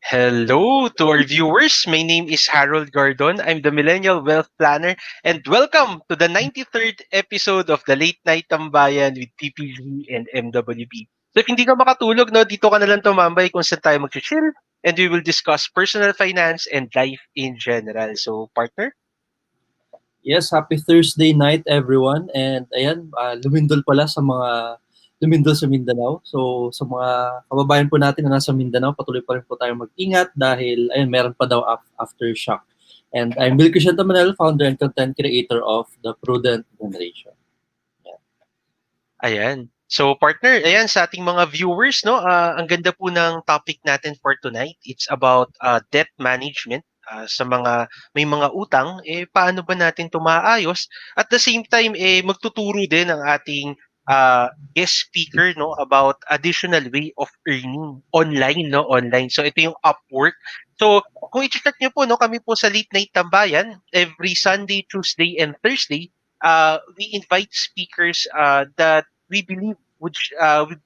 Hello to our viewers. My name is Harold Gardon. I'm the Millennial Wealth Planner and welcome to the 93rd episode of the Late Night Tambayan with TPG and MWB. So if hindi ka makatulog, no, dito ka na lang tumambay kung saan tayo mag-chill and we will discuss personal finance and life in general. So partner? Yes, happy Thursday night everyone. And ayan, lumindol pala sa mga lumindol sa Mindanao. So sa mga kababayan po natin na nasa Mindanao, patuloy pa rin po tayong mag-ingat dahil ayun, meron pa daw aftershock. And I'm Christiane Temanel, founder and content creator of the Prudent generation. Ayan. So partner, ayan sa ating mga viewers, no, ang ganda po ng topic natin for tonight. It's about debt management. Sa mga may mga utang, paano ba natin 'to maaayos? At the same time, magtuturo din ang ating guest speaker, no, about additional way of earning online, no, online. So ito yung Upwork. So kung i-check niyo po, no, kami po sa Late Night Tambayan every Sunday, Tuesday, and Thursday, we invite speakers that we believe would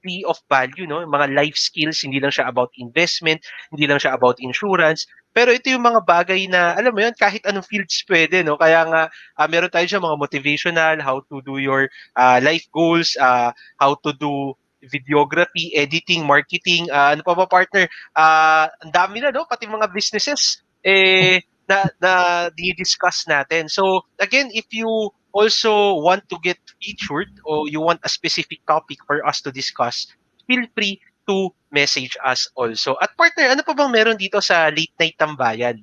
be of value, no? Mga life skills, hindi lang siya about investment, hindi lang siya about insurance, pero ito yung mga bagay na, alam mo yun, kahit anong fields pwede, no? Kaya nga, meron tayo siya mga motivational, how to do your life goals, how to do videography, editing, marketing, ano pa ba partner? Ang dami na, no? Pati mga businesses, na di-discuss natin. So, again, if you also want to get featured or you want a specific topic for us to discuss, feel free to message us also. At partner, ano pa bang meron dito sa Late Night Tambayan?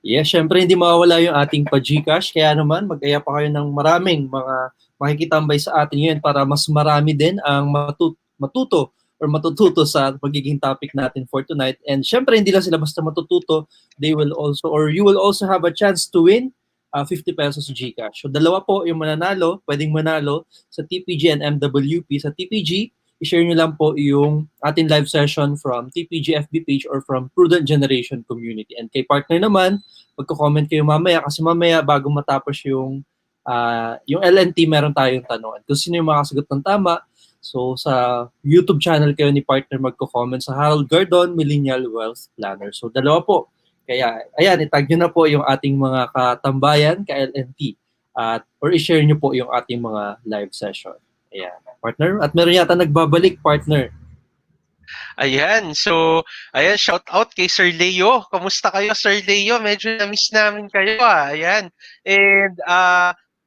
Yes, syempre hindi mawawala yung ating pa-GCASH. Kaya naman, mag-aya pa kayo ng maraming mga makikitambay sa atin ngayon para mas marami din ang matuto or matututo sa magiging topic natin for tonight. And syempre, hindi lang sila basta matututo, they will also, or you will also have a chance to win 50 pesos GCash. So dalawa po yung mananalo, pwedeng manalo sa TPG and MWP. Sa TPG, i-share nyo lang po yung ating live session from TPG FB page or from Prudent Generation Community. And kay partner naman, magko-comment kayo mamaya kasi mamaya bago matapos yung LNT, meron tayong tanong. Kung sino yung makasagot ng tama, so sa YouTube channel kayo ni partner magko-comment sa Harold Gardon, Millennial Wealth Planner. So dalawa po. Kaya ayan, itag nyo na po yung ating mga katambayan, ka-LNT. Or i-share nyo po yung ating mga live session. Ayan, partner. At meron yata nagbabalik, partner. Ayan, so, ayan, shout out kay Sir Leo. Kamusta kayo, Sir Leo? Medyo na-miss namin kayo, Ayan. And,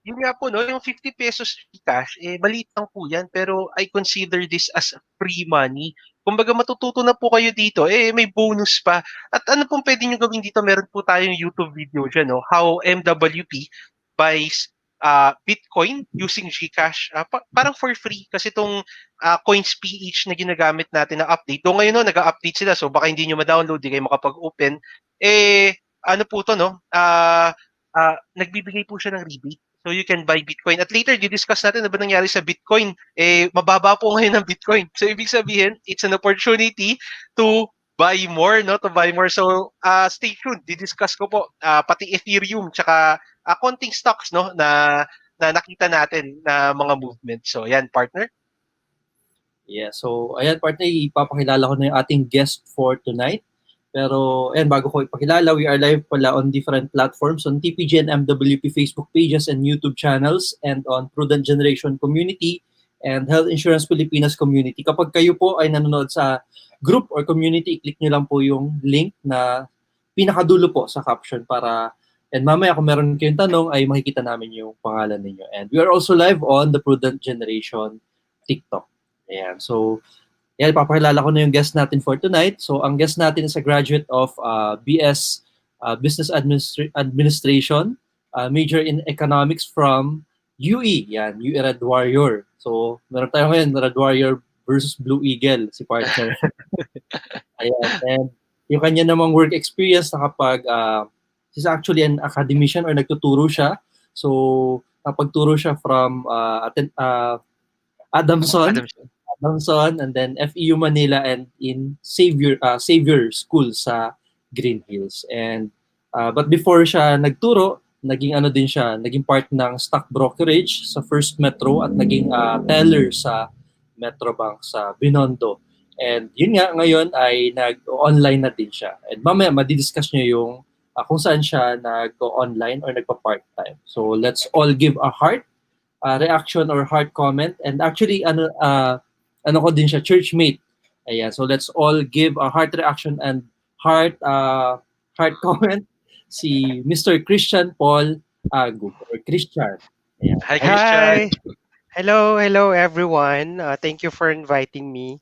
yun nga po, no, yung 50 pesos cash, maliit lang po yan, pero I consider this as free money. Kumbaga, matututo na po kayo dito, may bonus pa. At ano pong pwede nyo gawin dito? Meron po tayong YouTube video dyan, no? How MWP buys Bitcoin using GCash. Parang for free kasi itong coins.ph na ginagamit natin na update. Doon ngayon, no, nag-update sila. So, baka hindi nyo ma-download, di kayo makapag-open. Ano po to, no? Nagbibigay po siya ng rebate. So, you can buy Bitcoin. At later, di-discuss natin ano ba nangyari sa Bitcoin. Mababa po ngayon ng Bitcoin. So, ibig sabihin, it's an opportunity to buy more, no? To buy more. So, stay tuned. Di-discuss ko po pati Ethereum tsaka konting stocks, no, na nakita natin na mga movement. So, ayan, partner. Yeah, so ayan, partner, ipapakilala ko na yung ating guest for tonight. Pero ayan, bago ko ipakilala, we are live pala on different platforms on TPG and MWP Facebook pages and YouTube channels and on Prudent Generation Community and Health Insurance Pilipinas Community. Kapag kayo po ay nanonood sa group or community, i-click nyo lang po yung link na pinakadulo po sa caption para and mamaya kung meron kayong tanong ay makikita namin yung pangalan ninyo. And we are also live on the Prudent Generation TikTok. Ayan. So, yan, papakilala ko na yung guest natin for tonight. So, ang guest natin is a graduate of BS Business Administration, major in Economics from UE. Yan, UE Red Warrior. So, meron tayo ngayon, Red Warrior versus Blue Eagle, si partner. Ayan. And yung kanya namang work experience na kapag he's actually an academician or nagtuturo siya. So, napagturo siya from Adamson, and then FEU Manila and in Xavier School sa Green Hills. And but before siya nagturo, naging part ng stock brokerage sa First Metro at naging teller sa Metrobank sa Binondo. And yun nga, ngayon ay nag-online na din siya. And mamaya, madidiscuss niyo yung kung saan siya nag-online or nagpa-part-time. So let's all give a heart reaction or heart comment. And actually, ano ko din siya, churchmate. Ayan, so let's all give a heart reaction and heart comment si Mr. Christian Paul Agub or Christian. Ayan. Hi, Hi, Christian. Hi. Hello everyone. Thank you for inviting me.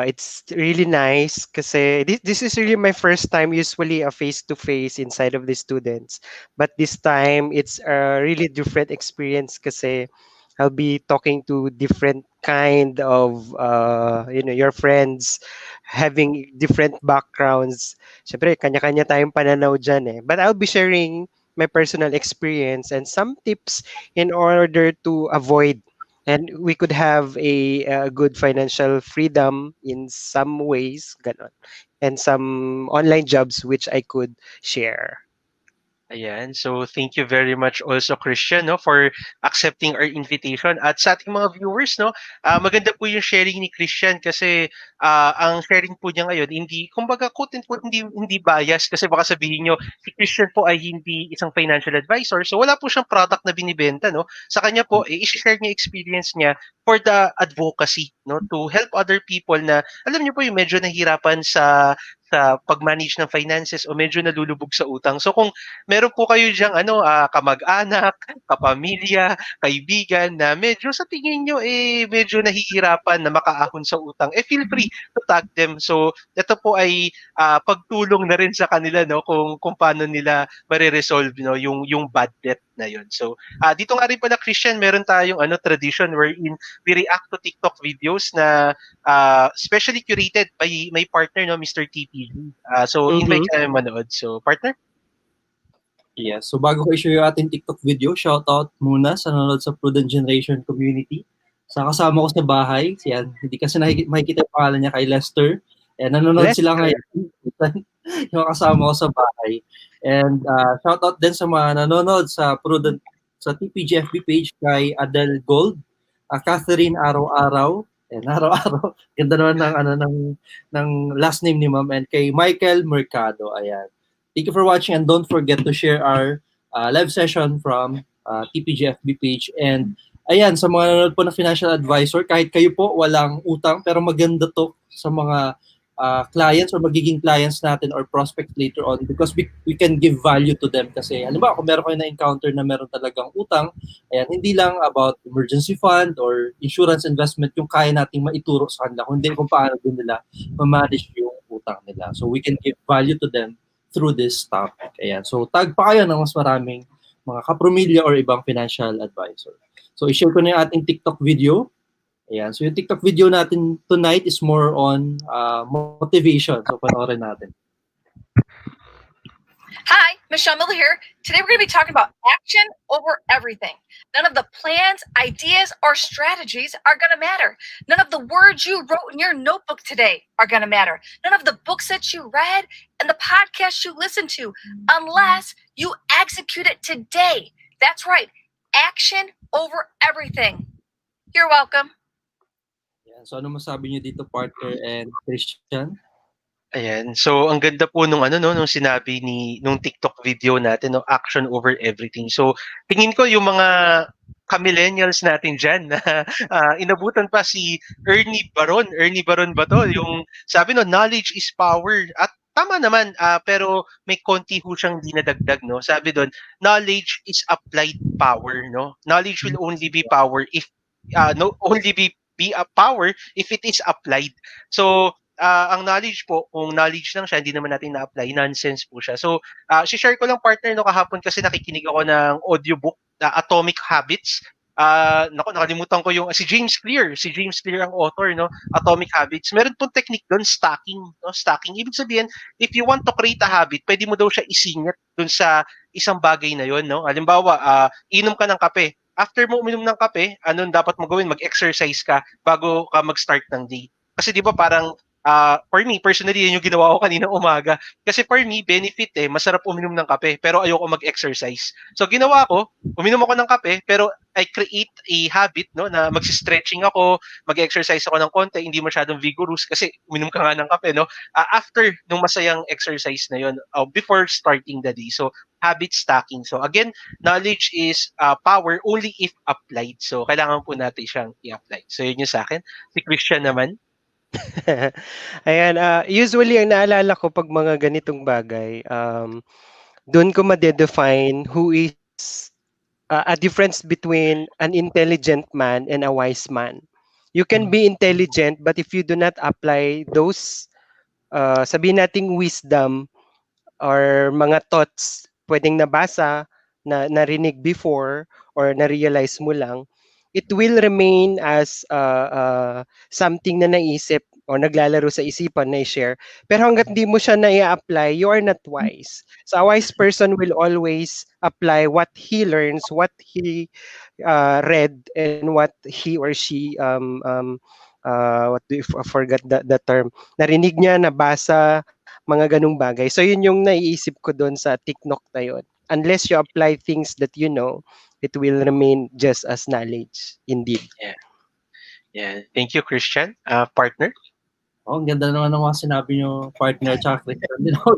It's really nice kasi this is really my first time, usually a face-to-face inside of the students. But this time, it's a really different experience kasi I'll be talking to different kind of, your friends having different backgrounds. Siyempre, kanya-kanya tayong pananaw dyan eh. But I'll be sharing my personal experience and some tips in order to avoid and we could have a good financial freedom in some ways, ganon, and some online jobs which I could share. Ayan. So, thank you very much also, Christian, no, for accepting our invitation. At sa ating mga viewers, no, maganda po yung sharing ni Christian kasi ang sharing po niya ngayon, hindi, kumbaga, quote and quote, hindi bias kasi baka sabihin nyo, si Christian po ay hindi isang financial advisor. So, wala po siyang product na binibenta, no. Sa kanya po, i-share niya experience niya for the advocacy, no, to help other people na, alam niyo po, yung medyo nahihirapan sa pag-manage ng finances o medyo nalulubog sa utang. So kung meron po kayo diyang kamag-anak, kapamilya, kaibigan na medyo sa tingin nyo medyo nahihirapan na makaahon sa utang, feel free to tag them. So ito po ay pagtulong na rin sa kanila, no, kung paano nila mare-resolve, no, yung bad debt na yun. So dito nga rin pala, Christian, meron tayong tradition wherein we react to TikTok videos na specially curated by my partner, no, Mr. TPG. So invite Mm-hmm. kayo manood. So partner. Yes. So bago ko i-share yung ating TikTok video, shoutout muna sa nanonood sa Prudent Generation Community. Sa kasama ko sa bahay, yan, hindi kasi makikita yung pangalan niya kay Lester. And nanonood sila Lester. ngayon. Yung kasama ko sa bahay. And shoutout din sa mga nanonood sa Prudent, sa TPGFB page kay Adel Gold, Catherine Araw-Araw, and araw-araw. Ganda naman ng last name ni Ma'am. And kay Michael Mercado. Ayan. Thank you for watching and don't forget to share our live session from TPGFB page. And ayan, sa mga nanonood po na financial advisor, kahit kayo po walang utang, pero maganda to sa mga clients or magiging clients natin or prospects later on because we can give value to them. Kasi halimbawa, kung meron kayo na-encounter na meron talagang utang, ayan, hindi lang about emergency fund or insurance investment yung kaya nating maituro sa kanila, kundi kung paano din nila ma-manage yung utang nila. So we can give value to them through this topic. Ayan. So, tag pa kayo ng mas maraming mga kapromilya or ibang financial advisor. So, i-share ko na yung ating TikTok video. Ayan. So, yung TikTok video natin tonight is more on motivation. So, panoorin natin. Hi, Michelle Miller here. Today we're going to be talking about action over everything. None of the plans, ideas, or strategies are going to matter. None of the words you wrote in your notebook today are going to matter. None of the books that you read and the podcasts you listened to, unless you execute it today. That's right. Action over everything. You're welcome. Ayan. So, ano masabi niyo dito, partner and Christian? Ayan. So ang ganda po nung nung sinabi nung TikTok video natin, no, action over everything. So tingin ko yung mga ka-millennials natin diyan na inabutan pa si Ernie Baron ba to? Yung sabi no, knowledge is power. At tama naman, pero may konti ho siyang dinadagdag, no. Sabi doon, knowledge is applied power, no. Knowledge will only be power if only be a power if it is applied. So ang knowledge po, kung knowledge lang siya, hindi naman natin na-apply, nonsense po siya. So, share ko lang, partner, no, kahapon kasi nakikinig ako ng audiobook na Atomic Habits. Nakalimutan ko yung si James Clear ang author, no, Atomic Habits. Meron pong technique doon, stacking, no, stacking. Ibig sabihin, if you want to create a habit, pwede mo daw siya isingit doon sa isang bagay na yon, no. Halimbawa, inom ka ng kape. After mo uminom ng kape, anong dapat mo gawin? Mag-exercise ka bago ka mag-start ng day. Kasi 'di ba parang For me, personally, yun yung ginawa ko kaninang umaga. Kasi for me, benefit masarap uminom ng kape, pero ayoko mag-exercise. So ginawa ko, uminom ako ng kape, pero I create a habit, no, na magsi-stretching ako, mag-exercise ako ng konti, hindi masyadong vigorous kasi uminom ka nga ng kape, no? After nung masayang exercise na yun, before starting the day. So habit stacking. So again, knowledge is power only if applied. So kailangan po natin siyang i-apply. So yun yung sa akin. Si Christian naman. Ayan, usually ang naalala ko 'pag mga ganitong bagay, dun ko made-define who is a difference between an intelligent man and a wise man. You can be intelligent, but if you do not apply those, sabihin nating wisdom or mga thoughts pwedeng nabasa, narinig before, or na-realize mo lang, it will remain as something na naisip o naglalaro sa isipan na i-share. Pero hanggat hindi mo siya na-apply, you are not wise. So a wise person will always apply what he learns, what he read, and what he or she what do you, I forgot the term. Narinig niya, nabasa, mga ganung bagay. So yun yung naiisip ko doon sa TikTok na yun. Unless you apply things that you know, it will remain just as knowledge. Indeed. Yeah. Thank you, Christian. Partner? Oh, ang ganda naman ng mga sinabi nyo, partner, tsaka Christian. Hindi na ako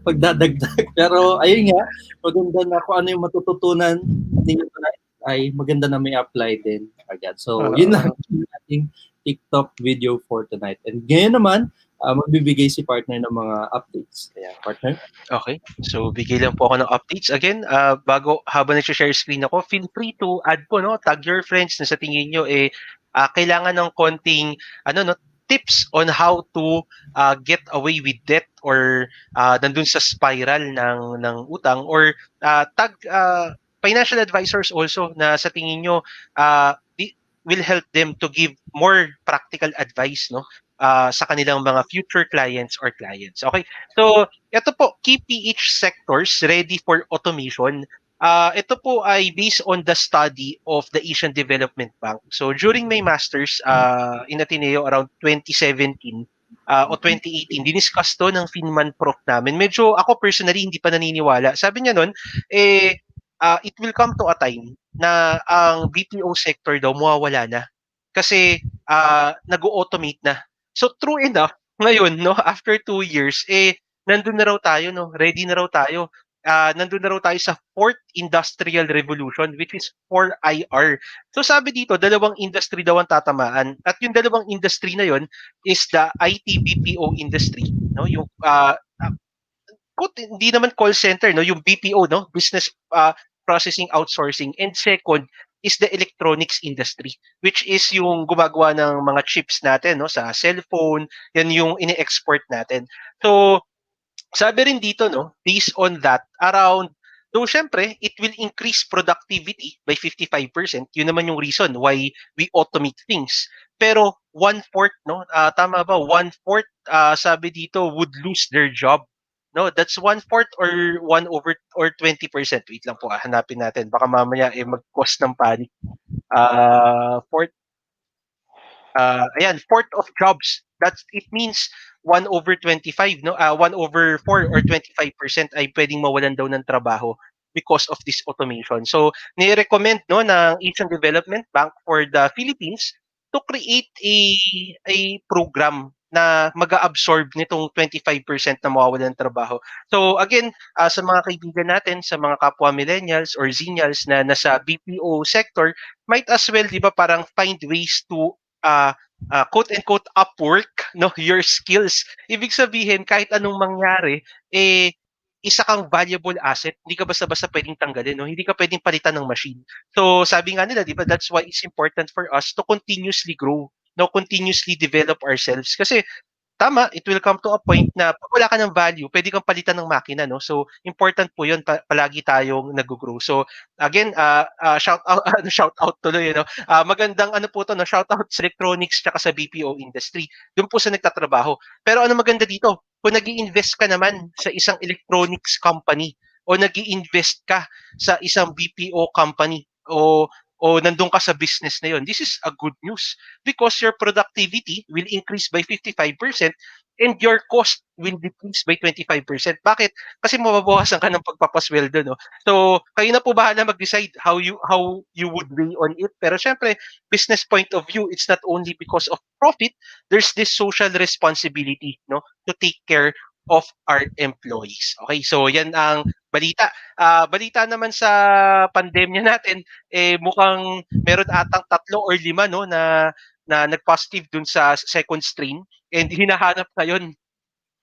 magdadagdag. Pero ayun nga, maganda na kung ano yung matututunan ninyo tonight ay maganda na may apply din agad. So, yun lang yung ating TikTok video for tonight. And ngayon naman, magbibigay si partner ng mga updates. Kaya, partner? Okay. So, bigay lang po ako ng updates. Again, habang nag-share screen ako, feel free to add po, no? Tag your friends na sa tingin nyo, kailangan ng konting, tips on how to get away with debt or nandun sa spiral ng utang or tag financial advisors also na sa tingin nyo will help them to give more practical advice, no, sa kanilang mga future clients or clients. Okay, so ito po, key PH sectors ready for automation. Ito po ay based on the study of the Asian Development Bank. So during my master's in Ateneo around 2017 o 2018, diniscuss to ng Finman prof namin. Medyo ako personally hindi pa naniniwala. Sabi niya nun, it will come to a time na ang BPO sector daw mawawala na kasi nag-automate na. So true enough, ngayon, no, after 2 years, nandun na raw tayo, no, ready na raw tayo. Nandun na raw tayo sa fourth industrial revolution, which is 4IR. So sabi dito, dalawang industry daw ang tatamaan. At yung dalawang industry na yon is the IT BPO industry, no, yung hindi naman call center, no, yung BPO, no, business processing outsourcing, and second is the electronics industry, which is yung gumagawa ng mga chips natin, no, sa cellphone, yan yung ini-export natin. So sabi rin dito, no, based on that, though syempre, it will increase productivity by 55%. Yun naman yung reason why we automate things. Pero one-fourth, no, tama ba? One-fourth, sabi dito, would lose their job. No, that's one-fourth or 20%. Wait lang po, hanapin natin. Baka mamaya mag-cause ng panic. Fourth, fourth of jobs. It means 1/25, no? 1/4 or 25% ay pwedeng mawalan daw ng trabaho because of this automation. So, ni-recommend, no, ng Asian Development Bank for the Philippines to create a program na mag-absorb nitong 25% na mawawalan ng trabaho. So again, sa mga kaibigan natin, sa mga kapwa millennials or zennials na nasa BPO sector, might as well, di ba, parang find ways to quote-unquote upwork, no, your skills. Ibig sabihin, kahit anong mangyari, isa kang valuable asset. Hindi ka basta-basta pwedeng tanggalin, no? Hindi ka pwedeng palitan ng machine. So sabi nga nila, di ba, that's why it's important for us to continuously grow, no, continuously develop ourselves. Kasi tama, it will come to a point na pag wala ka ng value, pwede kang palitan ng makina, no? So important po 'yun, palagi tayong nag-grow. So again, shout out shout out tuloy, no. Magandang po to, no, shout out sa electronics tsaka sa BPO industry. Doon po sa nagtatrabaho. Pero ano maganda dito, kung nag-iinvest ka naman sa isang electronics company o nag-iinvest ka sa isang BPO company o o nandun ka sa business na yun, this is a good news because your productivity will increase by 55% and your cost will decrease by 25%. Bakit? Kasi mababawasan ka ng pagpapasweldo, no? So, kayo na po bahala mag-decide how you would weigh on it. Pero syempre, business point of view, it's not only because of profit, there's this social responsibility, no, to take care of our employees. Okay, so yan ang balita. Balita naman sa pandemya natin, mukhang meron atang 3 or 5 no na nag-positive dun sa second strain and hinahanap ngayon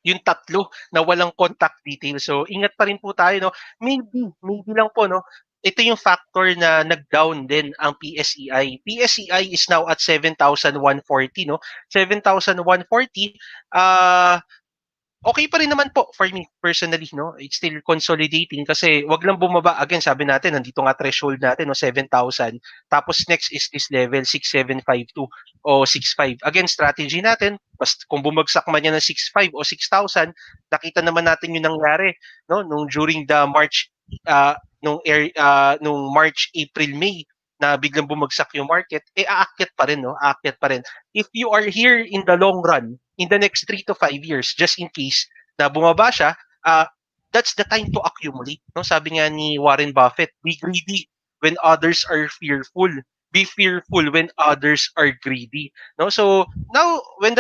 yung 3 na walang contact details. So ingat pa rin po tayo, no. Maybe lang po, no. Ito yung factor na nag-down din ang PSEI. PSEI is now at 7,140, no. 7,140. Okay pa rin naman po for me personally, no. It's still consolidating kasi wag lang bumaba. Again, sabi natin nandito nga threshold natin, no, 7,000. Tapos next is this level 6,752 o 6,500. Again, strategy natin, basta kung bumagsak man yan ng 6,500 o 6,000, nakita naman natin yung nangyari, no, nung during the March nung March, April, May na biglang bumagsak yung market, aakyat pa rin, no? Aakyat pa rin. If you are here in the long run, in the next 3 to 5 years, just in case na bumaba siya, that's the time to accumulate. No? Sabi nga ni Warren Buffett, be greedy when others are fearful. Be fearful when others are greedy. No? So now, when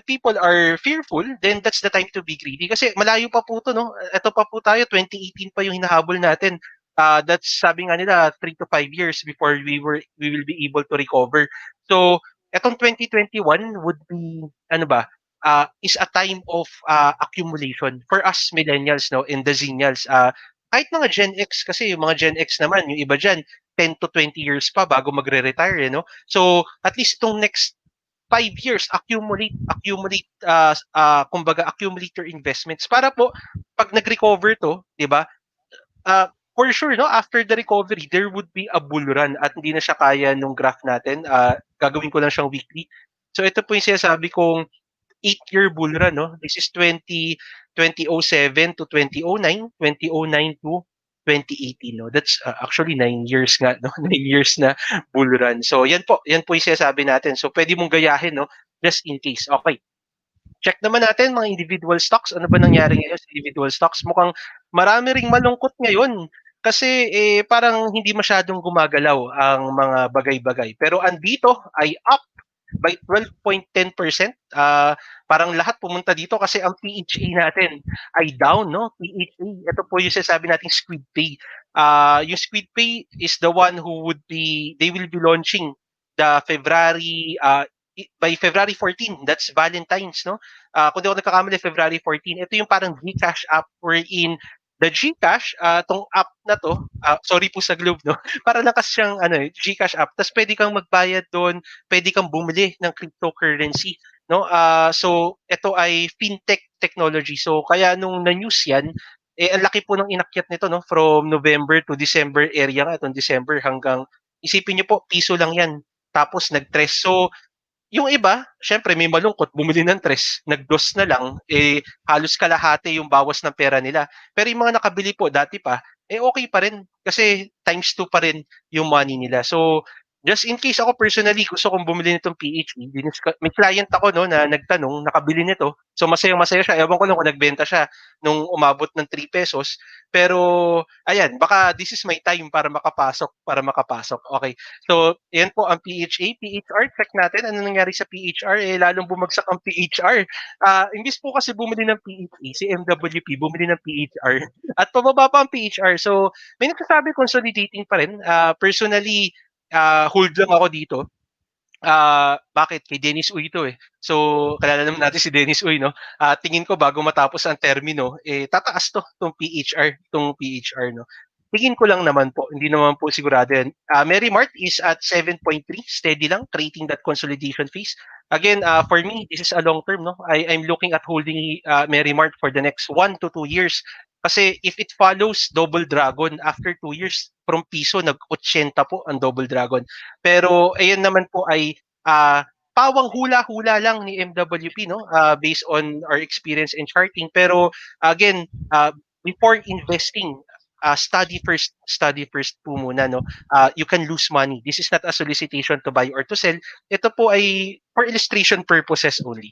people are fearful, then that's the time to be greedy. Kasi malayo pa po to, no? Ito pa po tayo, 2018 pa yung hinahabol natin. That's sabi nga nila 3 to 5 years before we will be able to recover. So etong 2021 would be is a time of accumulation for us millennials, no, and the Zennials. Kahit mga Gen X kasi yung mga Gen X naman, yung iba diyan 10 to 20 years pa bago magre-retire, no. So at least itong next 5 years accumulate kumbaga accumulate your investments para po pag nag-recover to, 'di ba? For sure, no, after the recovery, there would be a bull run at hindi na siya kaya nung graph natin. Gagawin ko lang siyang weekly. So ito po yung sinasabi kong 8-year bull run, no? This is 2007 to 2009, 2009 to 2018, no? That's actually 9 years nga, no? 9 years na bull run. So yan po yung sinasabi natin. So pwede mong gayahin, no? Just in case. Okay. Check naman natin mga individual stocks. Ano ba nangyari ngayon sa individual stocks? Mukhang marami ring malungkot ngayon kasi parang hindi masyadong gumagalaw ang mga bagay-bagay. Pero andito ay up by 12.10%. Parang lahat pumunta dito kasi ang PHA natin ay down, no? PHA, ito po yung sinasabi nating Squid Pay. Yung Squid Pay is the one they will be launching the by February 14, that's Valentine's, no? Kung di ako nagkakamali, February 14, ito yung parang GCASH app wherein the GCash, tong app na to, sorry po sa Globe, no? Para lang kasi siyang GCash app. Tapos pwede kang magbayad doon, pwede kang bumili ng cryptocurrency, no? So ito ay fintech technology. So kaya nung na-news yan, ang laki po ng inakyat nito, no? From November to December area nga, itong December hanggang, isipin niyo po, piso lang yan. Tapos nag-tres. So yung iba, syempre may malungkot, bumili ng tres, nag-dos na lang, halos kalahati yung bawas ng pera nila. Pero yung mga nakabili po dati pa, okay pa rin kasi times 2 pa rin yung money nila. So just in case, ako personally gusto kong bumili nitong PHE. May client ako, no, na nagtanong, nakabili nito. So masaya-masaya siya. Ewan ko lang kung nagbenta siya nung umabot ng 3 pesos. Pero ayan, baka this is my time para makapasok. Okay. So, yan po ang PHA. PHR, check natin ano nangyari sa PHR. Lalong bumagsak ang PHR. Imbis po kasi bumili ng PHA, si MWP bumili ng PHR. At pababa pa ang PHR. So, may nagsasabi consolidating pa rin. Personally, hold lang ako dito. Bakit? Kay Dennis Uy ito eh. So, kalala naman natin si Dennis Uy, no? Tingin ko bago matapos ang termino, tataas tong PHR, no? Tingin ko lang naman po, hindi naman po sigurado yan. Merrimart is at 7.3, steady lang, creating that consolidation phase. Again, for me, this is a long term, no? I'm looking at holding Merrimart for the next 1 to 2 years. Kasi if it follows Double Dragon, after 2 years, from piso, nag-80 po ang Double Dragon. Pero ayan naman po ay pawang hula-hula lang ni MWP, no? Based on our experience in charting. Pero again, before investing, study first po muna, no. You can lose money. This is not a solicitation to buy or to sell. Ito po ay for illustration purposes only.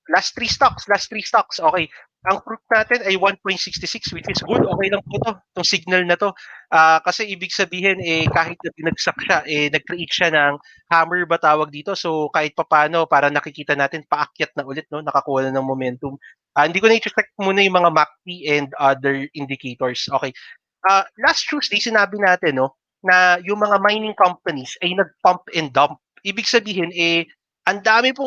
Last three stocks. Okay. Ang fruit natin ay 1.66, which is good. Okay lang po to, itong signal na to. Kasi ibig sabihin, kahit na binagsak siya, nag-create siya ng hammer ba tawag dito. So kahit papano, para nakikita natin, paakyat na ulit, no? Nakakuha na ng momentum. Hindi ko na i-check muna yung mga MACD and other indicators. Okay. Last Tuesday, sinabi natin, no, na yung mga mining companies ay nag-pump and dump. Ibig sabihin, ang daming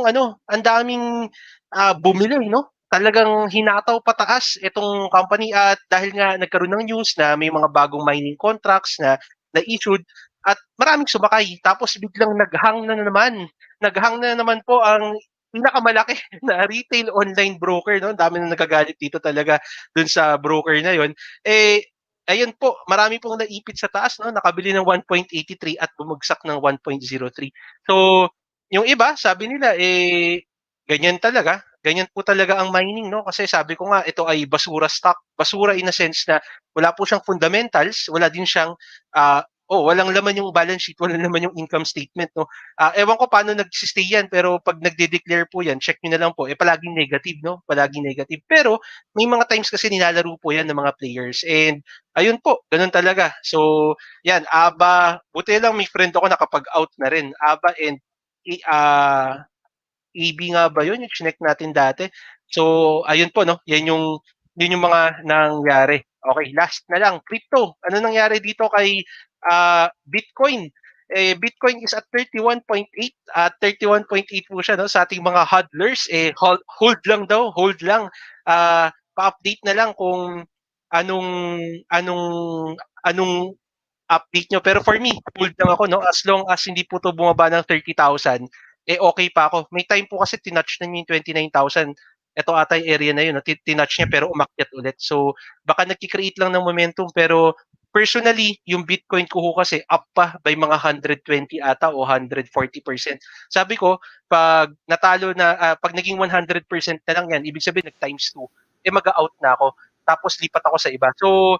bumili, no? Talagang hinataw pataas itong company at dahil nga nagkaroon ng news na may mga bagong mining contracts na na-issued at maraming sumakay. Tapos biglang naghang na naman po ang pinakamalaki na retail online broker, no? Dami na nagagalit dito talaga dun sa broker na yon. Ayun po, marami pong naipit sa taas, no? Nakabili ng 1.83 at bumagsak ng 1.03. So, yung iba, sabi nila, ganyan talaga. Ganyan po talaga ang mining, no? Kasi sabi ko nga, ito ay basura stock. Basura in a sense na wala po siyang fundamentals, wala din siyang, walang laman yung balance sheet, walang laman yung income statement, no? Ewan ko paano nag-stay yan, pero pag nagde-declare po yan, check nyo na lang po, palaging negative, no? Palaging negative. Pero, may mga times kasi nilalaro po yan ng mga players. And, ayun po, ganun talaga. So, yan, buti lang may friend ako nakapag-out na rin. And EB nga ba yun? Yung chinek natin dati. So, ayun po, no? Yun yung mga nangyari. Okay, last na lang. Crypto. Ano nangyari dito kay Bitcoin? Bitcoin is at 31.8. 31.8 po siya, no? Sa ating mga hodlers, hold lang daw. Hold lang. Pa-update na lang kung anong update nyo. Pero for me, hold lang ako, no? As long as hindi po to bumaba ng 30,000, okay pa ako. May time po kasi tinouch na niya yung 29,000. Ito ata yung area na yun, no? Tinouch niya pero umakyat ulit. So, baka nagki-create lang ng momentum pero personally, yung Bitcoin ko kasi up pa by mga 120 ata o 140%. Sabi ko, pag natalo na, pag naging 100% na lang yan, ibig sabihin nag-times 2, mag-out na ako. Tapos lipat ako sa iba. So,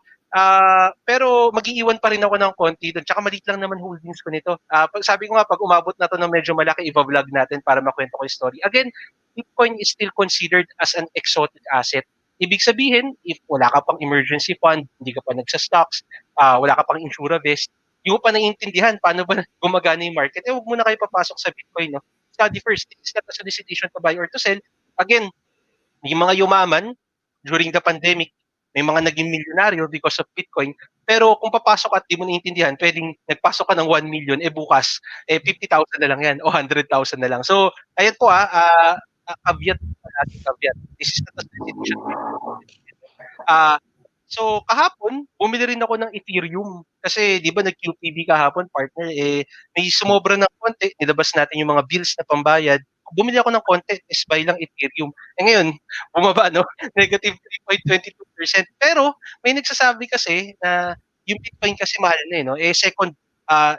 pero mag-iiwan pa rin ako ng konti doon. Tsaka maliit lang naman holdings ko nito. Sabi ko nga, pag umabot na to ng medyo malaki, i-vlog natin para makwento ko yung story. Again, Bitcoin is still considered as an exotic asset. Ibig sabihin, if wala ka pang emergency fund, hindi ka pa nagsa-stocks, wala ka pang insurance, hindi mo pa naiintindihan paano ba gumagana yung market, huwag mo na kayo papasok sa Bitcoin. No? Study first. It's not a solicitation to buy or to sell. Again, yung mga yumaman during the pandemic, may mga naging milyonaryo because of Bitcoin. Pero kung papasok at di mo naiintindihan, pwedeng nagpasok ka ng 1 million, bukas, 50,000 na lang yan o 100,000 na lang. So, ayan po caveat. This is not a solicitation. So, kahapon, bumili rin ako ng Ethereum. Kasi, di ba, nag-QPB kahapon, partner, may sumobra ng konti. Nilabas natin yung mga bills na pambayad. Bumili ako ng konti, buy lang Ethereum. Ngayon, bumaba, no? Negative 3.22%. Pero, may nagsasabi kasi na yung Bitcoin kasi mahal na, no? Second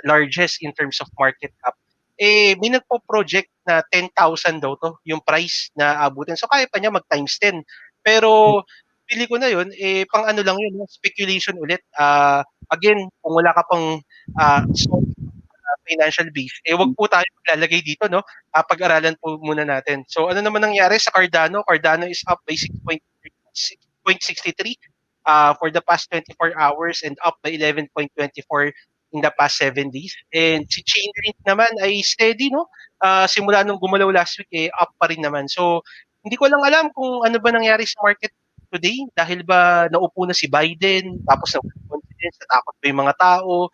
largest in terms of market cap. May nagpo-project na 10,000 daw to, yung price na abutin. So, kaya pa niya mag-times 10. Pero, pili ko na yun, pang ano lang yun, speculation ulit. Again, kung wala ka pang financial base, wag po tayo maglalagay dito, no? Pag-aralan po muna natin. So, ano naman nangyari sa Cardano? Cardano is up by 6.63 for the past 24 hours and up by 11.24 in the past 7 days. And si Chainlink naman ay steady, no? Simula nung gumalaw last week, up pa rin naman. So, hindi ko lang alam kung ano ba nangyari sa market today dahil ba naupo na si Biden, tapos confidence, natakot pa yung mga tao,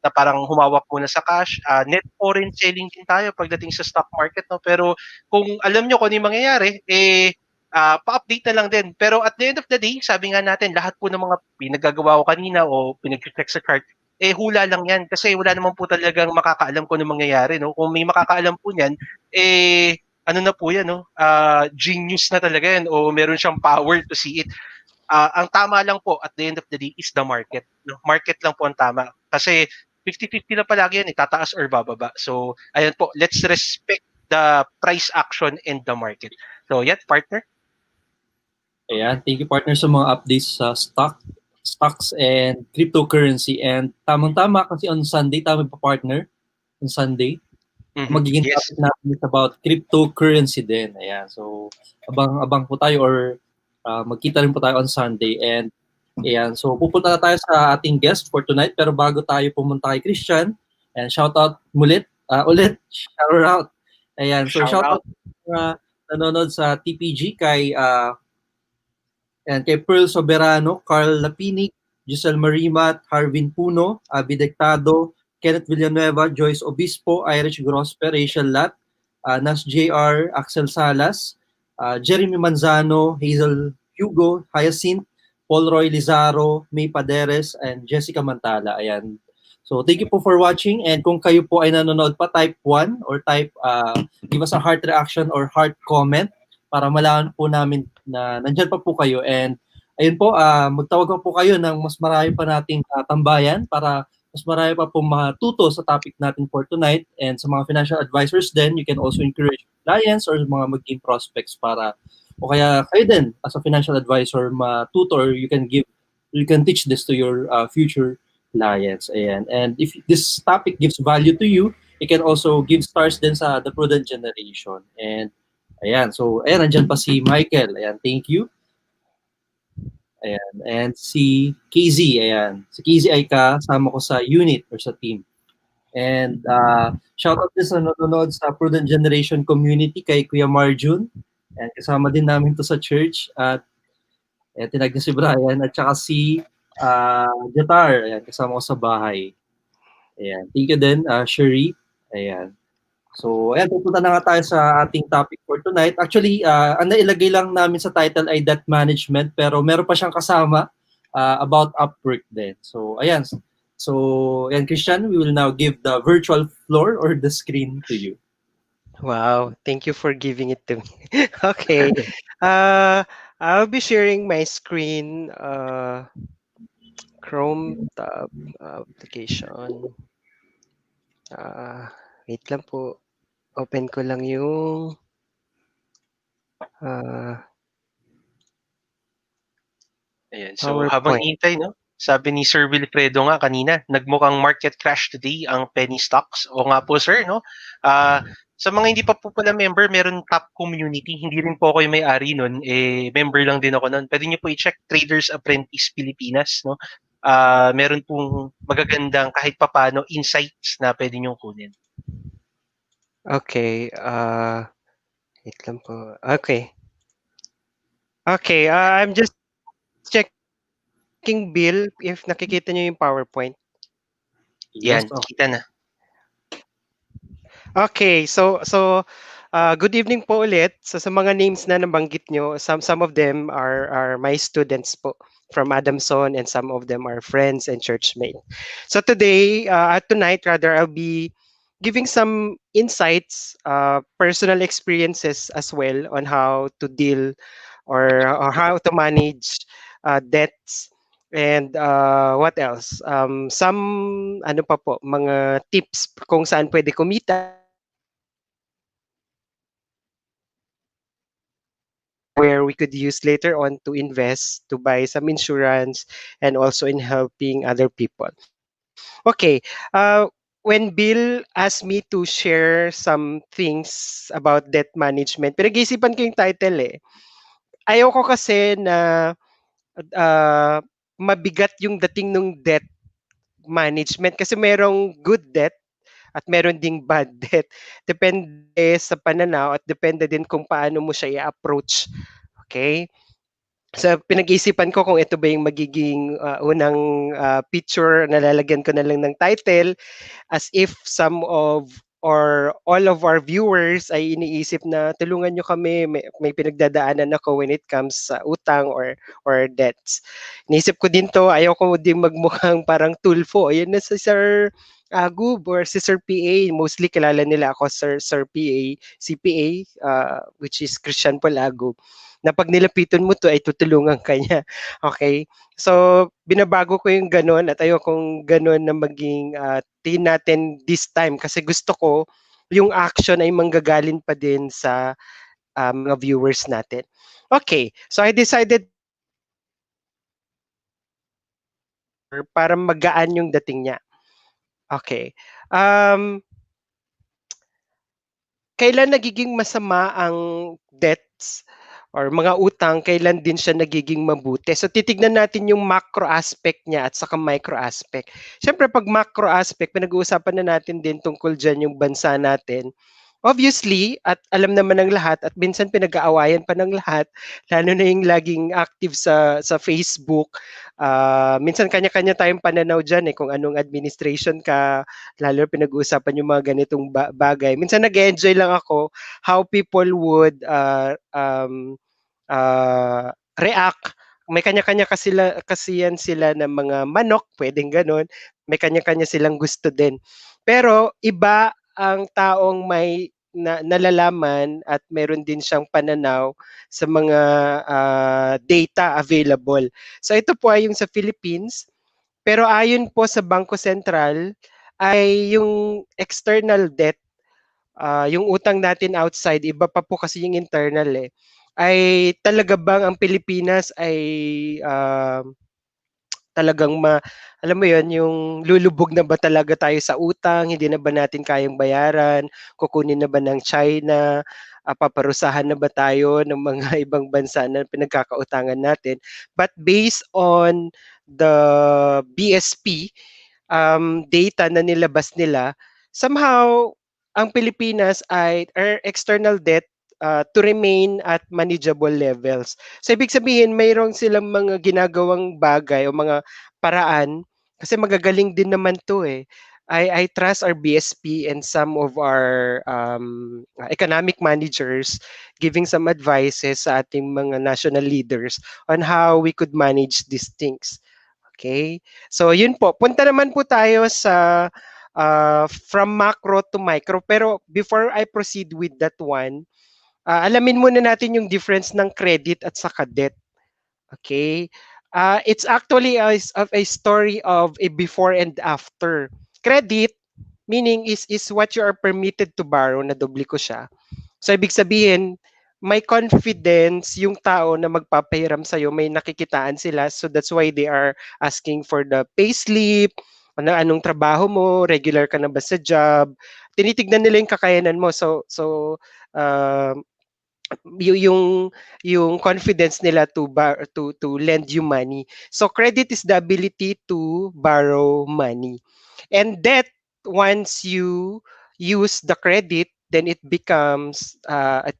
na parang humawak muna sa cash. Net foreign selling din tayo pagdating sa stock market, no? Pero kung alam nyo kung ano yung mangyayari, pa-update na lang din. Pero at the end of the day, sabi nga natin, lahat po ng mga pinagagawa ko kanina o pinag-check sa chart, hula lang yan. Kasi wala naman po talagang makakaalam kung ano mangyayari, no? Kung may makakaalam po niyan, ano na po yan, no? Genius na talaga yan o meron siyang power to see it. Ang tama lang po at the end of the day is the market. No? Market lang po ang tama. Kasi 50-50 na palagi yan, tataas or bababa. So, ayan po, let's respect the price action and the market. So, yan, partner. Ayan, thank you partner sa mga updates sa stock. stocks and cryptocurrency. And tamang-tama kasi on Sunday, tayo pa-partner on Sunday. Magiging Yes. topic natin is about cryptocurrency din. Ayan. So, abang po tayo or magkita rin po tayo on Sunday. And ayan. So, pupunta na tayo sa ating guest for tonight. Pero bago tayo pumunta kay Christiane, and shout out ulit. Shout out. Ayan. So, shout out sa nanonood sa TPG kay kay Pearl Soberano, Carl Lapinig, Giselle Marimat, Harvin Puno, Abby Dectado, Kenneth Villanueva, Joyce Obispo, Irish Grosper, Rachel Lat, Nas JR, Axel Salas, Jeremy Manzano, Hazel Hugo, Hyacinth, Paul Roy Lizaro, May Paderes, and Jessica Mantala. Ayan. So thank you po for watching, and kung kayo po ay nanonood pa, type 1 or give us a heart reaction or heart comment para malaman po namin na nandyan pa po kayo. And ayun po, magtawag po kayo ng mas marami pa nating tambayan para mas marami pa po matuto sa topic natin for tonight. And sa mga financial advisors din, you can also encourage clients or mga maging prospects para o kaya kayo din as a financial advisor matuto, or you can teach this to your future clients. Ayan. And if this topic gives value to you, you can also give stars din sa the Prudent generation. And ayan, so ayan, nandyan pa si Michael. Ayan, thank you. Ayan, and si KZ, ayan. Si KZ ay kasama ko sa unit or sa team. And shout out din sa nanonood sa Prudent Generation community kay Kuya Marjun. And kasama din namin to sa church. At tinag niya si Brian at saka si Jatar. Ayan, kasama ko sa bahay. Ayan, thank you din, Sherry. Ayan. So, ayan, pupunta na nga tayo sa ating topic for tonight. Actually, ang nailagay lang namin sa title ay debt management, pero meron pa siyang kasama about Upwork din. So, ayan. So, ayan, Christiane, we will now give the virtual floor or the screen to you. Wow, thank you for giving it to me. Okay. I'll be sharing my screen, Chrome tab application. Wait lang po. Open ko lang yung Ayan. So PowerPoint. habang hintay, no? Sabi ni Sir Wilfredo nga kanina, nagmukhang market crash today ang penny stocks. O nga po sir, no? Sa mga hindi pa po pala member, meron top community. Hindi rin po ako yung may-ari nun. Member lang din ako nun. Pwede niyo po i-check Traders Apprentice Pilipinas, no? Meron pong magagandang kahit papano insights na pwede niyong kunin. Okay. Wait lang po. Okay. Okay. I'm just checking Bill if nakikita niyo yung PowerPoint. Yan, kita na. Okay, so good evening po ulit. So sa mga names na nabanggit nyo, some of them are my students po from Adamson, and some of them are friends and churchmates. So tonight rather, I'll be giving some insights, personal experiences as well on how to deal or how to manage debts. And what else? Some ano pa po, mga tips kung saan pwede kumita, where we could use later on to invest, to buy some insurance, and also in helping other people. Okay, when Bill asked me to share some things about debt management, pinag-iisipan ko yung title eh. Ayoko kasi na mabigat yung dating ng debt management kasi merong good debt at meron ding bad debt. Depende sa pananaw at depende din kung paano mo siya i-approach. Okay? So pinag-isipan ko kung ito ba yung magiging unang picture na lalagyan ko na lang ng title, as if some of or all of our viewers ay iniisip na tulungan nyo kami, may pinagdadaanan ako when it comes sa utang or debts. Iniisip ko din to, ayaw ko din magmukhang parang tulfo. Ayun na si Sir Agub or si Sir PA, mostly kilala nila ako Sir PA, CPA, which is Christiane Paul Agub, na pag nilapitan mo to ay tutulungan ka niya. Okay? So, binabago ko yung ganun at ayokong ganun na maging tingin natin this time kasi gusto ko yung action ay manggagaling pa din sa mga viewers natin. Okay, so I decided para magaan yung dating niya. Okay. Um, Kailan nagiging masama ang debts or mga utang, kailan din siya nagiging mabuti? So titignan natin yung macro aspect niya at saka micro aspect. Siyempre pag macro aspect, pinag-uusapan na natin din tungkol dyan yung bansa natin. Obviously, at alam naman ng lahat at minsan pinag-aawayan pa ng lahat, lalo na yung laging active sa Facebook. Minsan kanya-kanya tayong pananaw dyan kung anong administration ka, lalo pinag-uusapan yung mga ganitong bagay. Minsan nag-enjoy lang ako how people would react. May kanya-kanya kasi yan sila ng mga manok, pwedeng ganun. May kanya-kanya silang gusto din. Pero iba ang taong may nalalaman at meron din siyang pananaw sa mga data available. So ito po ay yung sa Philippines. Pero ayon po sa Bangko Sentral ay yung external debt, yung utang natin outside, iba pa po kasi yung internal ay talaga bang ang Pilipinas ay talagang alam mo yon yung lulubog na ba talaga tayo sa utang, hindi na ba natin kayang bayaran, kukunin na ba ng China, paparusahan na ba tayo ng mga ibang bansa na pinagkakautangan natin. But based on the BSP, data na nilabas nila, somehow ang Pilipinas ay external debt to remain at manageable levels. So ibig sabihin, mayroong silang mga ginagawang bagay o mga paraan kasi magagaling din naman to I trust our BSP and some of our economic managers giving some advices sa ating mga national leaders on how we could manage these things. Okay? So, yun po. Punta naman po tayo sa from macro to micro. Pero before I proceed with that one, alamin muna natin yung difference ng credit at saka debt. Okay? It's actually a story of a before and after. Credit, meaning is what you are permitted to borrow, na doble ko siya. So, ibig sabihin, may confidence yung tao na magpapahiram sa'yo, may nakikitaan sila. So, that's why they are asking for the payslip, anong trabaho mo, regular ka na ba sa job. Tinitignan nila yung kakayanan mo. So yung confidence nila to lend you money. So, credit is the ability to borrow money. And debt, once you use the credit, then it becomes a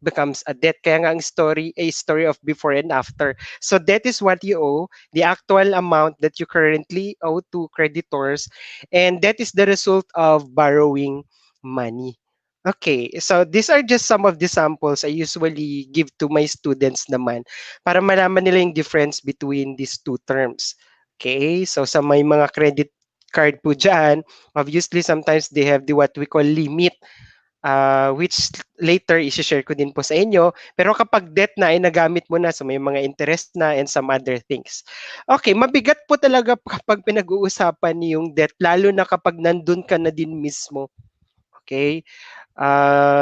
debt. Kaya nga ang story, a story of before and after. So debt is what you owe, the actual amount that you currently owe to creditors, and that is the result of borrowing money. Okay, so these are just some of the samples I usually give to my students naman para malaman nila yung difference between these two terms. Okay, so sa may mga credit card po dyan, obviously sometimes they have the what we call limit, which later isi-share ko din po sa inyo. Pero kapag debt na ay nagamit mo na, so may mga interest na and some other things. Okay, mabigat po talaga kapag pinag-uusapan yung debt, lalo na kapag nandun ka na din mismo. Okay?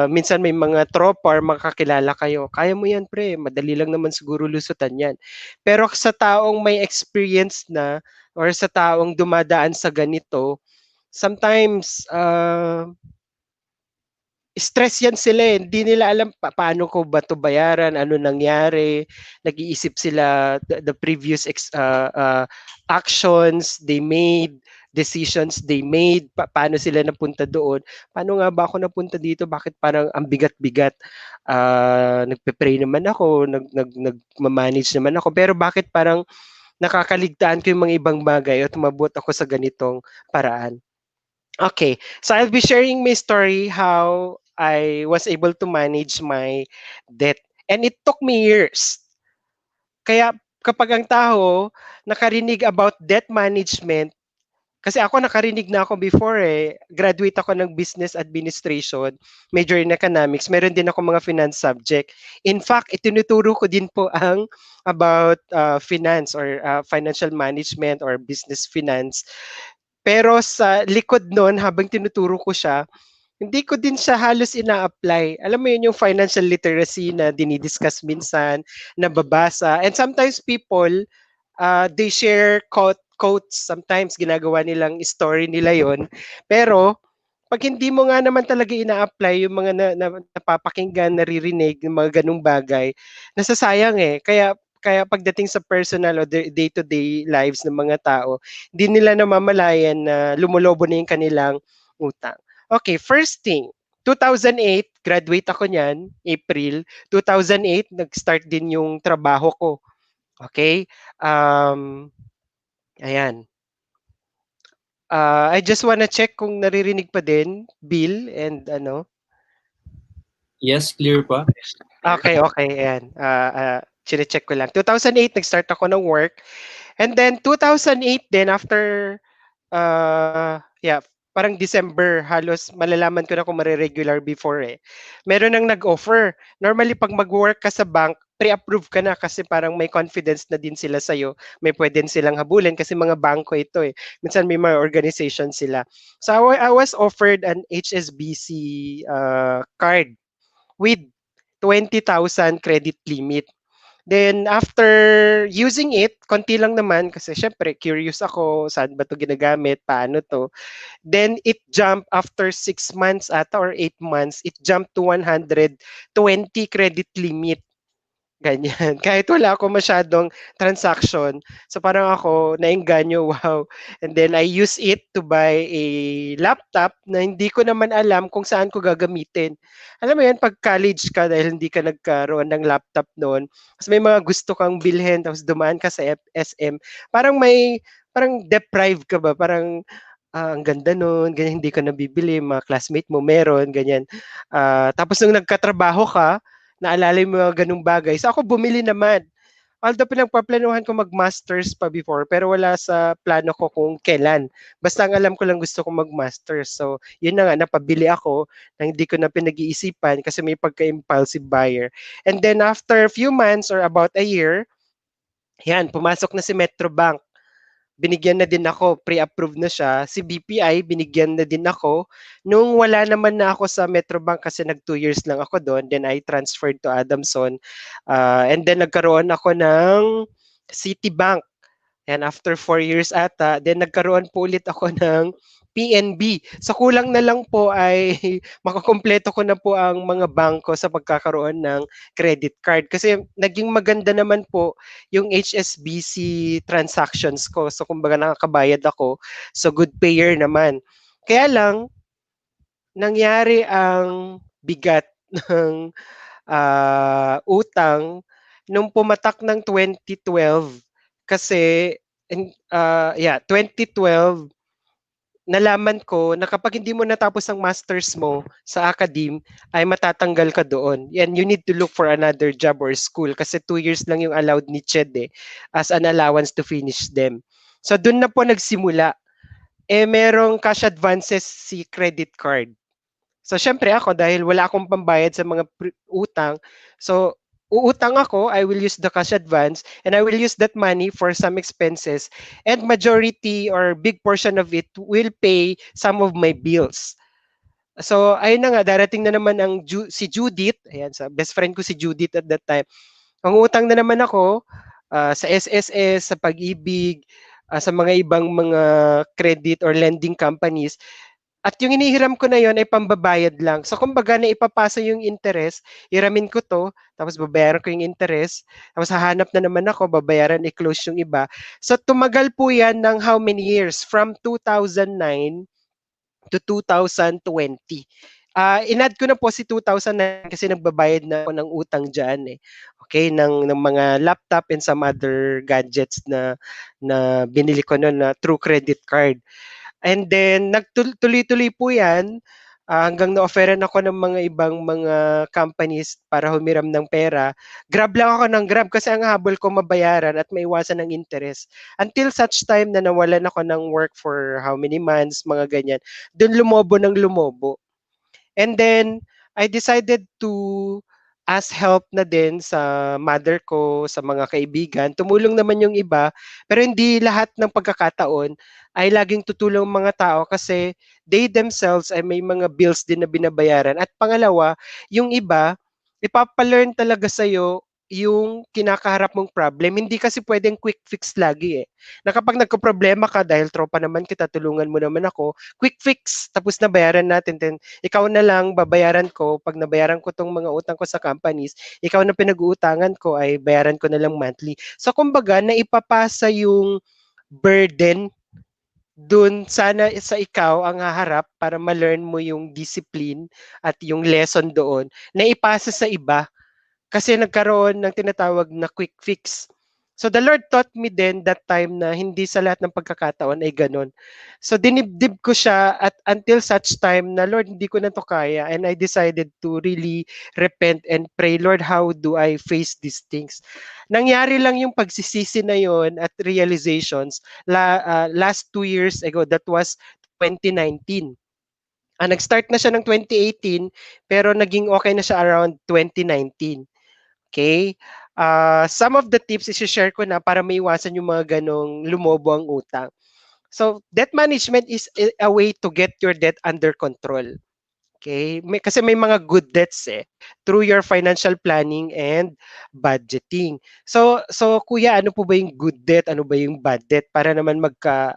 Minsan may mga tropa or makakilala kayo, kaya mo yan pre, madali lang naman siguro lusutan yan. Pero sa taong may experience na or sa taong dumadaan sa ganito, sometimes stress yan sila hindi nila alam paano ko ba to bayaran, ano nangyari, nag-iisip sila the previous actions they made, decisions they made, paano sila napunta doon, paano nga ba ako napunta dito, bakit parang ang bigat-bigat, nagpe-pray naman ako, nag-manage naman ako, pero bakit parang nakakaligtaan ko yung mga ibang bagay at umabot ako sa ganitong paraan. Okay, so I'll be sharing my story how I was able to manage my debt. And it took me years. Kaya kapag ang tao nakarinig about debt management, kasi ako nakarinig na ako before graduate ako ng business administration, major in economics, meron din ako mga finance subject. In fact, itinuturo ko din po ang about finance or financial management or business finance. Pero sa likod nun, habang tinuturo ko siya, hindi ko din siya halos ina-apply. Alam mo yun yung financial literacy na dinidiscuss minsan, nababasa. And sometimes people, they share quotes, sometimes ginagawa nilang story nila yon. Pero pag hindi mo nga naman talaga ina-apply yung mga napapakinggan, naririnig, yung mga ganung bagay, nasasayang eh. Kaya pagdating sa personal o day-to-day lives ng mga tao, hindi nila namamalayan na lumulobo na yung kanilang utang. Okay, first thing, 2008, graduate ako niyan, April. 2008, nag-start din yung trabaho ko. Okay? Ayan. I just wanna check kung naririnig pa din, Bill, and ano. Yes, clear pa. Okay. Ayan. Chine-check ko lang. 2008, nag-start ako ng work. And then, 2008 din, after, parang December, halos malalaman ko na kung mariregular before eh. Meron nang nag-offer. Normally, pag mag-work ka sa bank, pre-approve ka na kasi parang may confidence na din sila sa'yo. May pwedeng silang habulin kasi mga bangko ito eh. Minsan may mga organization sila. So, I was offered an HSBC card with 20,000 credit limit. Then after using it, konti lang naman kasi syempre curious ako, saan ba 'to ginagamit, paano 'to. Then it jumped after 6 months ata or 8 months, it jumped to 120 credit limit. Ganyan. Kahit wala ako masyadong transaction. So parang ako naengganyo, wow. And then I use it to buy a laptop na hindi ko naman alam kung saan ko gagamitin. Alam mo yan, pag college ka dahil hindi ka nagkaroon ng laptop noon, tapos may mga gusto kang bilhin, tapos dumaan ka sa SM, parang deprived ka ba? Parang ang ganda nun, ganyan, hindi ka nabibili, mga classmate mo meron, ganyan. Tapos nung nagkatrabaho ka, naalala mo mga ganung bagay. So ako bumili naman. Although pinagpaplanuhan ko mag-masters pa before, pero wala sa plano ko kung kailan. Basta ang alam ko lang gusto kong mag-masters. So yun na nga, napabili ako na hindi ko na pinag-iisipan kasi may pagka-impulsive buyer. And then after a few months or about a year, yan, pumasok na si Metrobank. Binigyan na din ako, pre-approved na siya. Si BPI, binigyan na din ako. Nung wala naman na ako sa Metrobank kasi nag 2 years lang ako doon, then I transferred to Adamson. And then nagkaroon ako ng Citibank. And after 4 years ata, then nagkaroon po ulit ako ng PNB. So kulang na lang po ay makakompleto ko na po ang mga bangko sa pagkakaroon ng credit card. Kasi naging maganda naman po yung HSBC transactions ko. So kumbaga nakakabayad ako. So good payer naman. Kaya lang, nangyari ang bigat ng utang nung pumatak ng 2012 kasi 2012 nalaman ko na kapag hindi mo natapos ang masters mo sa academe, ay matatanggal ka doon. And you need to look for another job or school kasi 2 years lang yung allowed ni CHED as an allowance to finish them. So doon na po nagsimula. Merong cash advances si credit card. So syempre ako dahil wala akong pambayad sa mga utang, so uutang ako, I will use the cash advance and I will use that money for some expenses and majority or big portion of it will pay some of my bills. So ayun na nga, darating na naman ang si Judith, ayan, sa best friend ko si Judith at that time. Ang utang na naman ako sa SSS, sa Pag-ibig, sa mga ibang mga credit or lending companies. At yung inihiram ko na yon ay pambabayad lang. So kumbaga na ipapasa yung interest, hiramin ko to, tapos babayaran ko yung interest, tapos hahanap na naman ako, babayaran, i-close yung iba. So tumagal po yan ng how many years? From 2009 to 2020. Inad ko na po si 2009 kasi nagbabayad na ako ng utang dyan eh. Okay, ng mga laptop and some other gadgets na binili ko noon na through credit card. And then, nagtuloy-tuloy po yan hanggang na-offeran ako ng mga ibang mga companies para humiram ng pera. Grab lang ako ng grab kasi ang habol ko mabayaran at maiwasan ng interest. Until such time na nawalan ako ng work for how many months, mga ganyan. Doon lumobo ng lumobo. And then, I decided to ask help na din sa mother ko, sa mga kaibigan. Tumulong naman yung iba, pero hindi lahat ng pagkakataon ay laging tutulong mga tao kasi they themselves ay may mga bills din na binabayaran. At pangalawa, yung iba, ipapalearn talaga sa'yo yung kinakaharap mong problem. Hindi kasi pwedeng quick fix lagi eh. Na kapag nagka-problema ka dahil tropa naman kita, tulungan mo naman ako, quick fix, tapos nabayaran natin. Then, ikaw na lang babayaran ko. Pag nabayaran ko tong mga utang ko sa companies, ikaw na pinag-uutangan ko ay bayaran ko na lang monthly. So, kumbaga, naipapasa yung burden dun sana sa ikaw ang haharap para ma-learn mo yung discipline at yung lesson doon na ipasa sa iba kasi nagkaroon ng tinatawag na quick fix. So the Lord taught me then that time na hindi sa lahat ng pagkakataon ay ganun. So dinibdib ko siya at until such time na Lord, hindi ko na to kaya and I decided to really repent and pray, Lord, how do I face these things? Nangyari lang yung pagsisisi na yon at realizations last 2 years ago. That was 2019. Nag-start na siya ng 2018 pero naging okay na siya around 2019. Okay? Some of the tips i-share ko na para maiwasan yung mga ganong lumobo ang utang. So, debt management is a way to get your debt under control. Okay? Kasi may mga good debts eh through your financial planning and budgeting. So kuya, ano po ba yung good debt? Ano ba yung bad debt? Para naman magka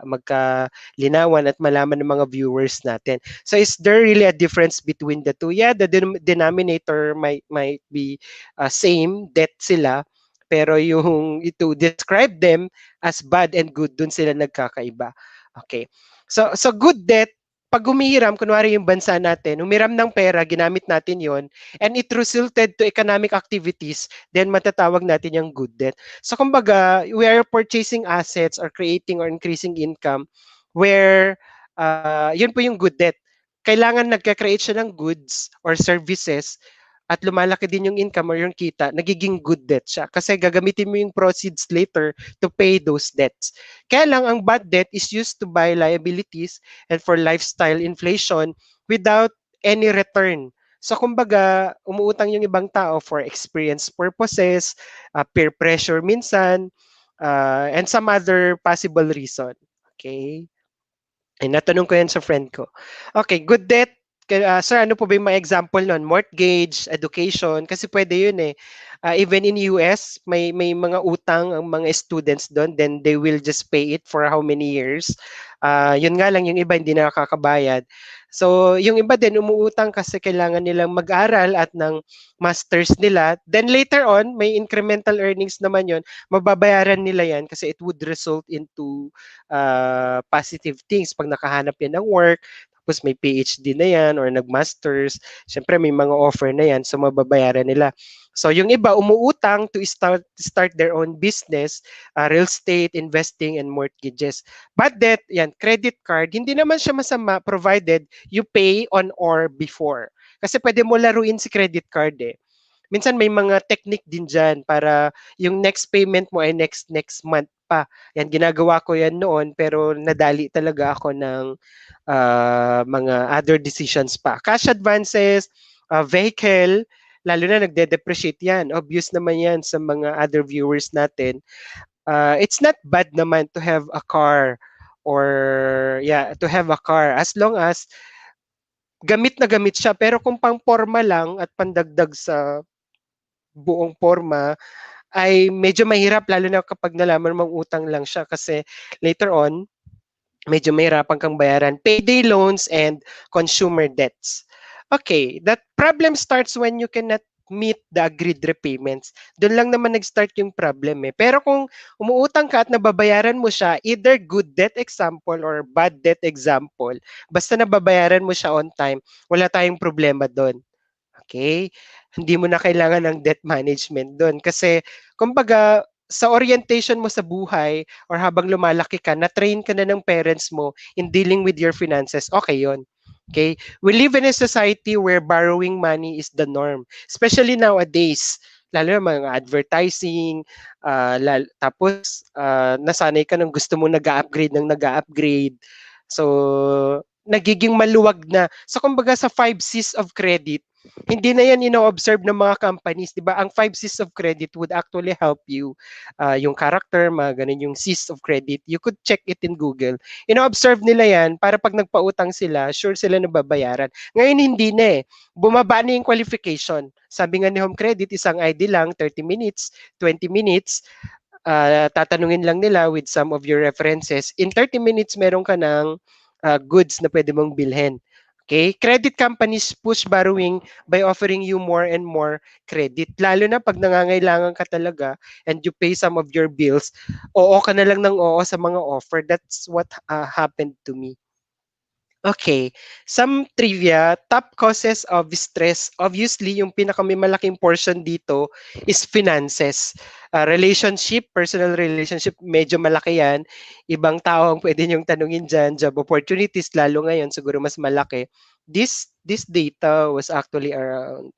linawan at malaman ng mga viewers natin. So is there really a difference between the two? Yeah, the denominator might be same, debt sila, pero yung ito describe them as bad and good, dun sila nagkakaiba. Okay. So good debt, pag humihiram, kunwari yung bansa natin, humiram ng pera, ginamit natin yon, and it resulted to economic activities, then matatawag natin yung good debt. So kumbaga, we are purchasing assets or creating or increasing income where yun po yung good debt. Kailangan nagka-create siya ng goods or services at lumalaki din yung income or yung kita, nagiging good debt siya. Kasi gagamitin mo yung proceeds later to pay those debts. Kaya lang, ang bad debt is used to buy liabilities and for lifestyle inflation without any return. So kumbaga, umuutang yung ibang tao for experience purposes, peer pressure minsan, and some other possible reason. Okay? Ay, natanong ko yan sa friend ko. Okay, good debt. Sir, ano po ba yung mga example nun? Mortgage, education, kasi pwede yun eh. Even in US, may mga utang ang mga students doon, then they will just pay it for how many years. Yun nga lang, yung iba hindi nakakabayad. So, yung iba din umuutang kasi kailangan nilang mag-aral at ng masters nila. Then later on, may incremental earnings naman yun. Mababayaran nila yan kasi it would result into positive things. Pag nakahanap yan ng work, tapos may PhD na yan or nag-masters, syempre may mga offer na yan, so mababayaran nila. So yung iba umuutang to start their own business, real estate, investing, and mortgages. But that, yan, credit card, hindi naman siya masama provided you pay on or before. Kasi pwede mo laruin si credit card eh. Minsan may mga technique din dyan para yung next payment mo ay next month pa. Yan, ginagawa ko yan noon pero nadali talaga ako ng mga other decisions pa. Cash advances, vehicle, lalo na nagde-depreciate yan. Obvious naman yan sa mga other viewers natin. It's not bad naman to have a car or to have a car as long as gamit na gamit siya. Pero kung pang forma lang at pandagdag sa buong forma, ay medyo mahirap lalo na kapag nalaman mong utang lang siya kasi later on, medyo mahirapan kang bayaran. Payday loans and consumer debts. Okay, that problem starts when you cannot meet the agreed repayments. Doon lang naman nag-start yung problem eh. Pero kung umuutang ka at nababayaran mo siya, either good debt example or bad debt example, basta nababayaran mo siya on time, wala tayong problema doon. Okay? Hindi mo na kailangan ng debt management doon. Kasi, kumbaga, sa orientation mo sa buhay or habang lumalaki ka, na-train ka na ng parents mo in dealing with your finances, okay yon. Okay? We live in a society where borrowing money is the norm. Especially nowadays, lalo na mga advertising, tapos nasanay ka ng gusto mo nag-upgrade ng nag-upgrade. So, nagiging maluwag na. So kumbaga sa 5 C's of credit, hindi na yan ino-observe ng mga companies, 'di ba? Ang 5 C's of credit would actually help you, yung character, mga ganun yung C's of credit. You could check it in Google. Ino-observe nila yan para pag nagpautang sila, sure sila na babayaran. Ngayon hindi na eh. Bumaba na yung qualification. Sabi nga ni Home Credit, isang ID lang, 30 minutes, 20 minutes, tatanungin lang nila with some of your references. In 30 minutes, meron ka ng goods na pwede mong bilhin. Okay? Credit companies push borrowing by offering you more and more credit. Lalo na pag nangangailangan ka talaga and you pay some of your bills, oo ka na lang ng oo sa mga offer. That's what happened to me. Okay, some trivia, top causes of stress. Obviously, yung pinakamalaking portion dito is finances. Relationship, personal relationship, medyo malaki yan. Ibang tao ang pwede niyong tanungin dyan. Job opportunities, lalo ngayon, siguro mas malaki. This data was actually around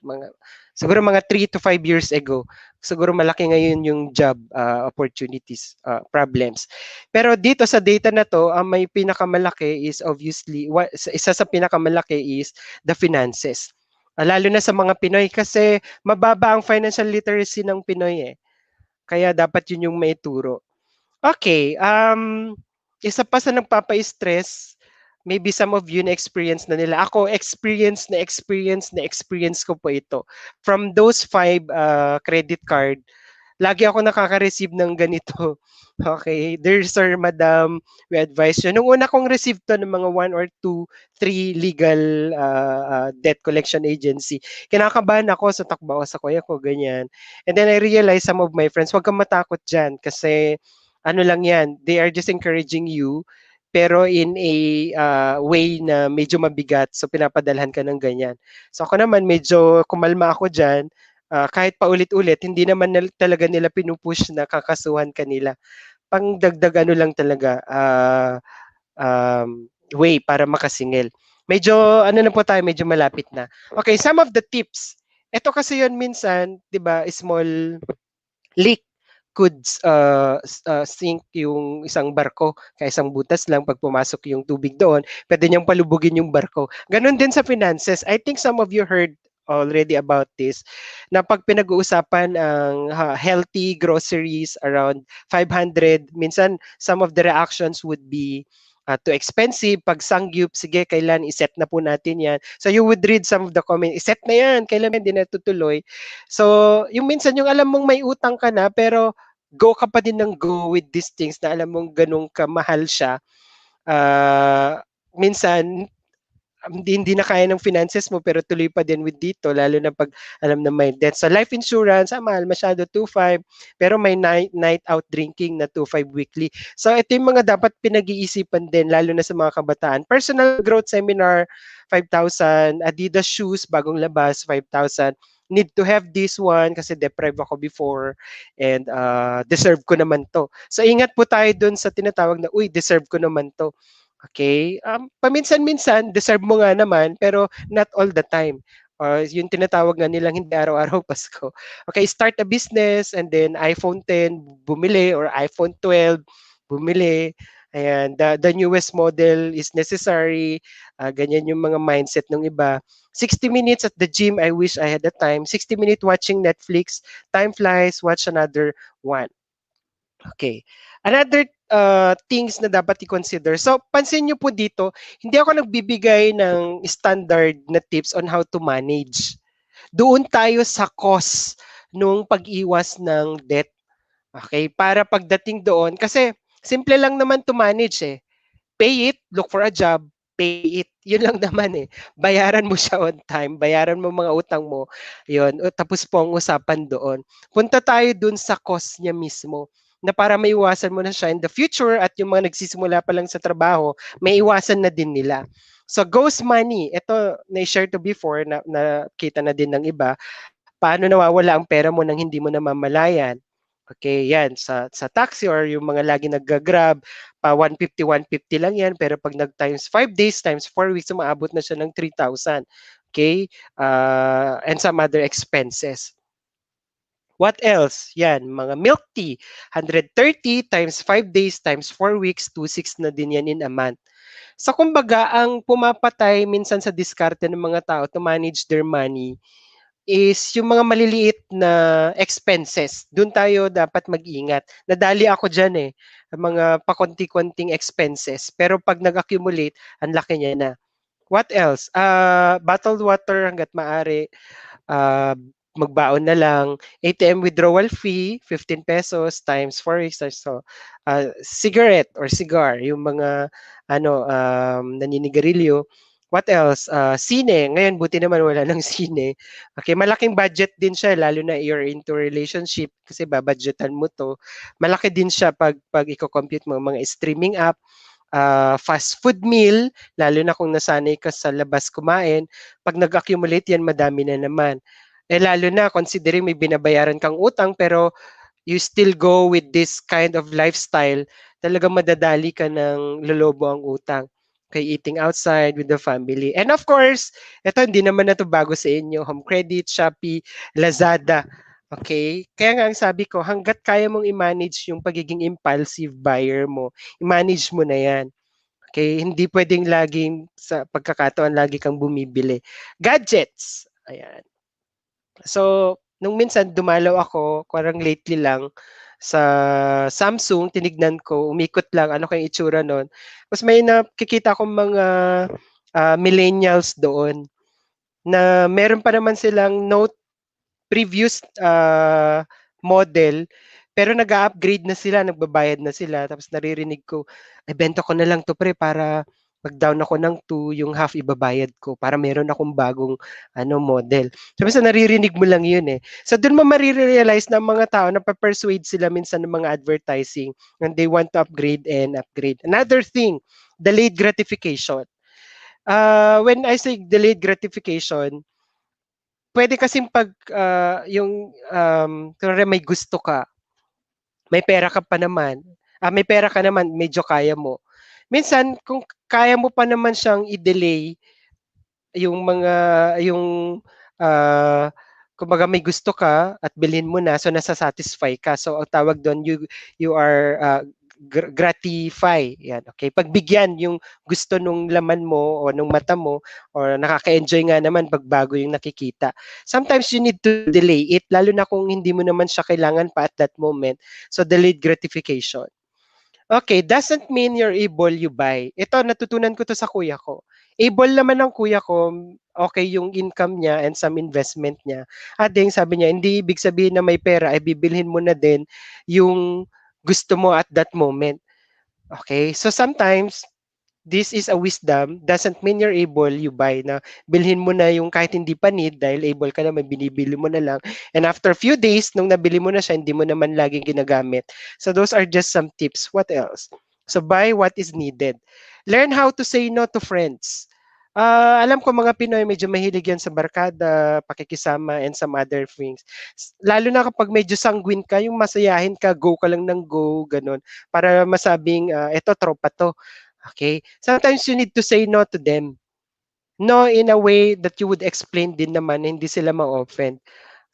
siguro mga 3 to 5 years ago. Siguro malaki ngayon yung job opportunities, problems. Pero dito sa data na to, ang may pinakamalaki is obviously, isa sa pinakamalaki is the finances. Lalo na sa mga Pinoy kasi mababa ang financial literacy ng Pinoy eh. Kaya dapat yun yung maituro. Okay, isa pa sa nagpapa-stress, maybe some of you na-experience na nila. Ako, experience ko po ito. From those 5 credit card, lagi ako nakaka-receive ng ganito. Okay, dear sir, madam, we advise you. Nung una kong receive to ng mga 1 or 2, 3 legal debt collection agency, kinakabahan ako sa takbo sa kuya ko, ganyan. And then I realized some of my friends, wag kang matakot dyan kasi ano lang yan, they are just encouraging you pero in a way na medyo mabigat, so pinapadalhan ka ng ganyan. So ako naman, medyo kumalma ako dyan, kahit paulit-ulit, hindi naman talaga nila pinupush na kakasuhan kanila. Pangdagdag ano lang talaga, way para makasingil. Medyo, ano na po tayo, medyo malapit na. Okay, some of the tips. Ito kasi yun minsan, di ba, small leak could sink yung isang barko. Kaya isang butas lang, pag pumasok yung tubig doon, pwede niyang palubugin yung barko. Ganon din sa finances. I think some of you heard already about this, na pag pinag-uusapan ang healthy groceries around 500, minsan some of the reactions would be too expensive. Pag sangyup, sige, kailan iset na po natin yan. So you would read some of the comments, iset na yan, kailan hindi na tutuloy. So yung minsan yung alam mong may utang ka na, pero go ka pa din ng go with these things na alam mong ganun kamahal siya. Minsan, hindi na kaya ng finances mo pero tuloy pa din with dito, lalo na pag alam na may debt. Sa life insurance, mahal masyado, 2.5, pero may night out drinking na 2.5 weekly. So ito yung mga dapat pinag-iisipan din, lalo na sa mga kabataan. Personal growth seminar, 5,000. Adidas shoes, bagong labas, 5,000. Need to have this one kasi deprived ako before and deserve ko naman to. So ingat po tayo dun sa tinatawag na, uy, deserve ko naman to. Okay? Paminsan-minsan, deserve mo nga naman, pero not all the time. Yung tinatawag nga nilang hindi araw-araw Pasko. Okay, start a business and then iPhone 10, bumili, or iPhone 12, bumili. Ayan, the newest model is necessary. Ganyan yung mga mindset ng iba. 60 minutes at the gym, I wish I had the time. 60 minutes watching Netflix, time flies, watch another one. Okay. Another things na dapat i-consider. So, pansin nyo po dito, hindi ako nagbibigay ng standard na tips on how to manage. Doon tayo sa cost nung pag-iwas ng debt. Okay? Para pagdating doon, kasi simple lang naman to manage eh. Pay it, look for a job, pay it. Yun lang naman eh. Bayaran mo siya on time, bayaran mo mga utang mo. Yun, tapos po ang usapan doon. Punta tayo doon sa cost niya mismo, na para maiwasan mo na siya in the future at yung mga nagsisimula pa lang sa trabaho, may iwasan na din nila. So ghost money, ito na-share to before, na kita na din ng iba, paano nawawala ang pera mo nang hindi mo namamalayan. Okay, yan, sa taxi or yung mga lagi nag-grab, pa 150 lang yan, pero pag nag-times 5 days, times 4 weeks, umaabot na siya ng 3,000. Okay, and some other expenses. What else? Yan, mga milk tea, 130 times 5 days times 4 weeks, 2.6 na din yan in a month. So kumbaga, ang pumapatay minsan sa diskarte ng mga tao to manage their money is yung mga maliliit na expenses. Doon tayo dapat mag-ingat. Nadali ako dyan eh, ang mga pakonti-konting expenses. Pero pag nag-accumulate, ang laki niya na. What else? Bottled water hanggat maaari. uh, Magbaon na lang. ATM withdrawal fee, 15 pesos times 4 weeks. So, cigarette or cigar, yung mga naninigarilyo. What else? Sine. Ngayon, buti naman wala ng sine. Okay, malaking budget din siya, lalo na you're into relationship kasi babudgetan mo to. Malaki din siya pag i-compute mo mga streaming app, fast food meal, lalo na kung nasanay ka sa labas kumain. Pag nag-accumulate yan, madami na naman. Lalo na considering may binabayaran kang utang pero you still go with this kind of lifestyle, talagang madadali ka ng lolobo ang utang. Kay eating outside with the family. And of course, ito hindi naman na to bago sa inyo. Home credit, Shopee, Lazada. Okay? Kaya nga ang sabi ko, hanggat kaya mong i-manage yung pagiging impulsive buyer mo, i-manage mo na yan. Okay? Hindi pwedeng laging sa pagkakataon, lagi kang bumibili. Gadgets. Ayan. So, nung minsan dumalaw ako, parang lately lang, sa Samsung, tinignan ko, umikot lang, ano kayong itsura nun. Tapos may nakikita akong mga millennials doon na meron pa naman silang Note previous model, pero nag-upgrade na sila, nagbabayad na sila. Tapos naririnig ko, ay benta ko na lang to pre para mag-down ako ng 2, yung half ibabayad ko para meron akong bagong model. Sabi sa naririnig mo lang yun eh. So doon mo marirealize na mga tao na pa-persuade sila minsan ng mga advertising and they want to upgrade and upgrade. Another thing, delayed gratification. When I say delayed gratification, pwede kasing pag kunwari may gusto ka, may pera ka pa naman, may pera ka naman, medyo kaya mo. Minsan, kung kaya mo pa naman siyang i-delay, yung kumbaga may gusto ka at bilhin mo na, so nasa-satisfy ka. So, ang tawag doon, you are gratify. Yan, okay? Pagbigyan yung gusto nung laman mo o nung mata mo or nakaka-enjoy nga naman pag bago yung nakikita. Sometimes you need to delay it, lalo na kung hindi mo naman siya kailangan pa at that moment. So, delayed gratification. Okay, doesn't mean you're able, you buy. Ito, natutunan ko to sa kuya ko. Able naman ng kuya ko, okay yung income niya and some investment niya. At din sabi niya, hindi ibig sabihin na may pera, ay bibilhin mo na din yung gusto mo at that moment. Okay, so sometimes, this is a wisdom, doesn't mean you're able, you buy na bilhin mo na yung kahit hindi pa need dahil able ka naman, binibili mo na lang. And after few days, nung nabili mo na siya, hindi mo naman laging ginagamit. So those are just some tips. What else? So buy what is needed. Learn how to say no to friends. Alam ko mga Pinoy medyo mahilig yan sa barkada, pakikisama, and some other things. Lalo na kapag medyo sanguine ka, yung masayahin ka, go ka lang ng go, ganun. Para masabing, eto, tropa to. Okay? Sometimes you need to say no to them. No in a way that you would explain din naman, hindi sila ma-offend.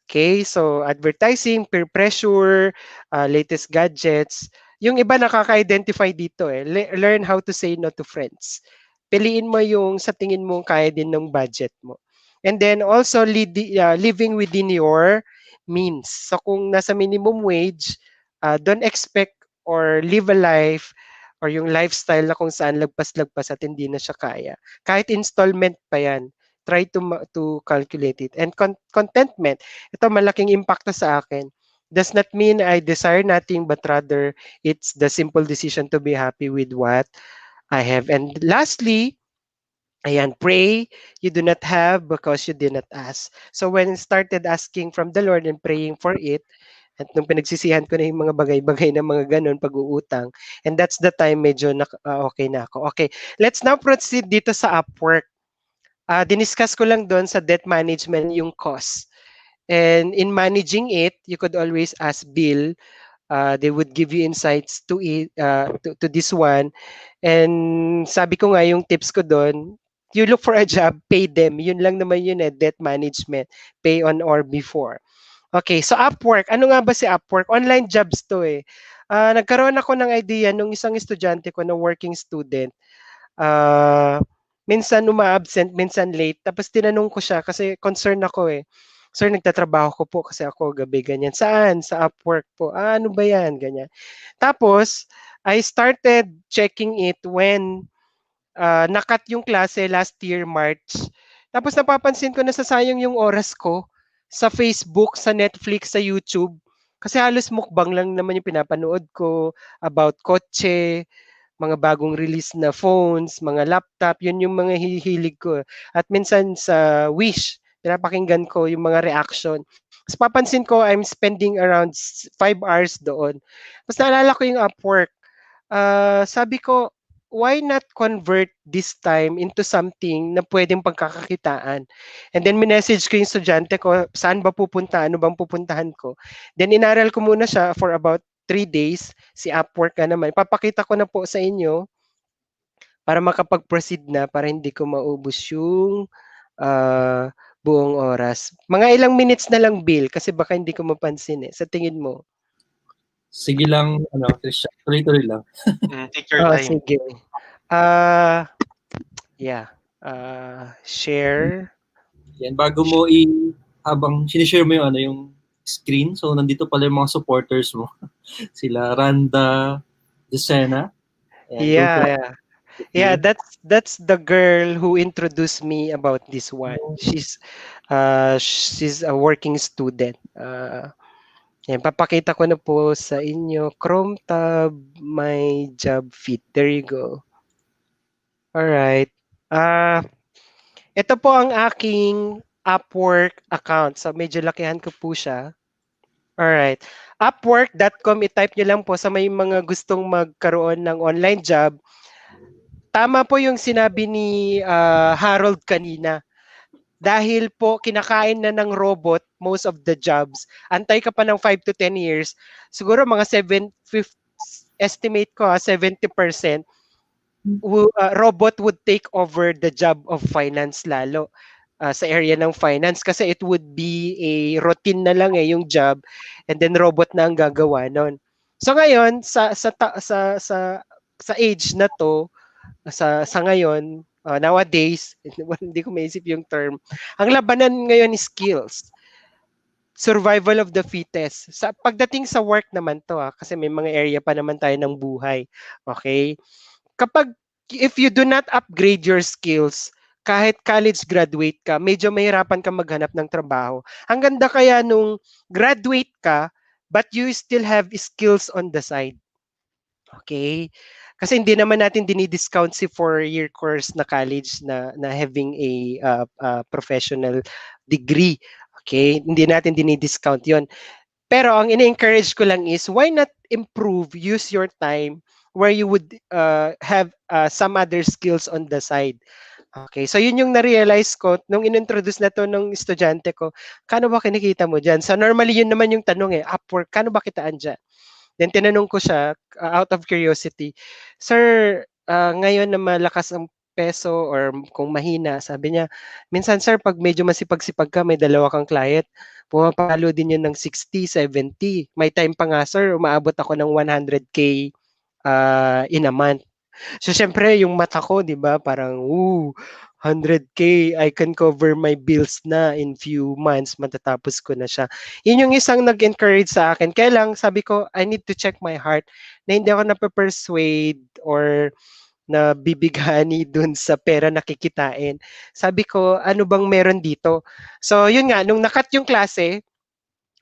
Okay? So, advertising, peer pressure, latest gadgets. Yung iba nakaka-identify dito eh. Learn how to say no to friends. Piliin mo yung sa tingin mo kaya din ng budget mo. And then also living within your means. So kung nasa minimum wage, don't expect or live a life or yung lifestyle na kung saan lagpas-lagpas at hindi na siya kaya. Kahit installment pa yan, try to calculate it. And contentment, ito malaking impacto sa akin. Does not mean I desire nothing, but rather it's the simple decision to be happy with what I have. And lastly, ayan, pray you do not have because you did not ask. So when I started asking from the Lord and praying for it, at nung pinagsisihan ko na yung mga bagay-bagay na mga ganun, pag-uutang, and that's the time medyo okay na ako. Okay, let's now proceed dito sa Upwork. Diniscuss ko lang doon sa debt management yung cost. And in managing it, you could always ask Bill. They would give you insights to it, to this one. And sabi ko nga yung tips ko doon, you look for a job, pay them. Yun lang naman yun debt management, pay on or before. Okay, so Upwork. Ano nga ba si Upwork? Online jobs to eh. Nagkaroon ako ng idea nung isang estudyante ko na working student. Ah, minsan uma-absent, minsan late. Tapos tinanong ko siya kasi concern ako eh. Sir, nagtatrabaho ko po kasi ako gabi ganyan. Saan? Sa Upwork po. Ano ba yan? Ganyan. Tapos, I started checking it when nakat yung klase last year, March. Tapos napapansin ko nasasayang yung oras ko sa Facebook, sa Netflix, sa YouTube. Kasi halos mukbang lang naman yung pinapanood ko about kotse, mga bagong release na phones, mga laptop, yun yung mga hihilig ko. At minsan sa Wish, pinapakinggan ko yung mga reaction. Tapos papansin ko, I'm spending around 5 hours doon. Tapos naalala ko yung Upwork. Sabi ko, why not convert this time into something na pwedeng pagkakakitaan? And then minessage ko yung estudyante ko, saan ba pupunta? Ano bang pupuntahan ko? Then inaral ko muna siya for about 3 days. Si Upwork ka naman. Papakita ko na po sa inyo para makapag-proceed na para hindi ko maubos yung uh, buong oras. Mga ilang minutes na lang, Bill, kasi baka hindi ko mapansin eh. Sa tingin mo? Sige lang, Christian, tuloy-tuloy lang. Take your time. Sige. Yeah. Share. Yan, bago mo habang sinishare mo yung yung screen, so nandito pala yung mga supporters mo. Sila Randa, Decena. Yeah, that's the girl who introduced me about this one. She's a working student. Yan, papakita ko na po sa inyo. Chrome tab, my job feed. There you go. Alright. Ito po ang aking Upwork account. So, medyo lakihan ko po siya. Alright. Upwork.com, i-type nyo lang po sa may mga gustong magkaroon ng online job. Tama po yung sinabi ni Harold kanina. Dahil po kinakain na ng robot most of the jobs. Antay ka pa ng 5 to 10 years. Siguro mga 50, estimate ko 70% robot would take over the job of finance lalo. Sa area ng finance kasi it would be a routine na lang yung job and then robot na ang gagawa nun. So ngayon sa age na to sa ngayon nowadays hindi ko maisip yung term. Ang labanan ngayon is skills. Survival of the fittest. Sa pagdating sa work naman to kasi may mga area pa naman tayo ng buhay. Okay? If you do not upgrade your skills, kahit college graduate ka, medyo mahirapan ka maghanap ng trabaho. Ang ganda kaya nung graduate ka, but you still have skills on the side. Okay? Kasi hindi naman natin dinidiscount si 4-year course na college na having a professional degree. Okay? Hindi natin dinidiscount yon. Pero ang ini-encourage ko lang is, why not improve, use your time where you would have some other skills on the side. Okay, so yun yung na-realize ko nung inintroduce na to ng estudyante ko. Kano ba kinikita mo dyan? So normally yun naman yung tanong Upwork, kano ba kitaan dyan? Then tinanong ko siya out of curiosity, Sir, ngayon na malakas ang peso or kung mahina, sabi niya, minsan sir, pag medyo masipag-sipag ka, may dalawa kang client, pumapalo din yun ng 60, 70. May time pa nga sir, umaabot ako ng 100K in a month. So, syempre, yung mata ko, di ba, parang, 100K, I can cover my bills na in few months, matatapos ko na siya. Yun yung isang nag-encourage sa akin. Kaya lang, sabi ko, I need to check my heart na hindi ako nape-persuade or na bibigani dun sa pera na kikitain. Sabi ko, ano bang meron dito? So, yun nga, nung nakat yung klase,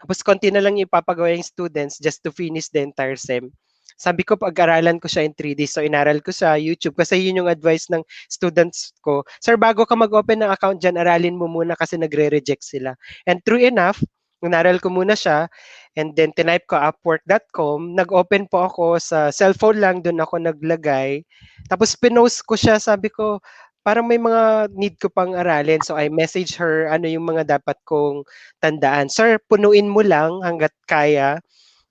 tapos konti na lang ipapagawa yung students just to finish the entire SEM. Sabi ko, pag-aralan ko siya in 3 days. So, inaral ko sa YouTube kasi yun yung advice ng students ko. Sir, bago ka mag-open ng account dyan, aralin mo muna kasi nagre-reject sila. And true enough, inaral ko muna siya and then tinype ko upwork.com. Nag-open po ako sa cellphone lang, doon ako naglagay. Tapos pinost ko siya, sabi ko, parang may mga need ko pang aralin. So, I message her ano yung mga dapat kong tandaan. Sir, punuin mo lang hanggat kaya.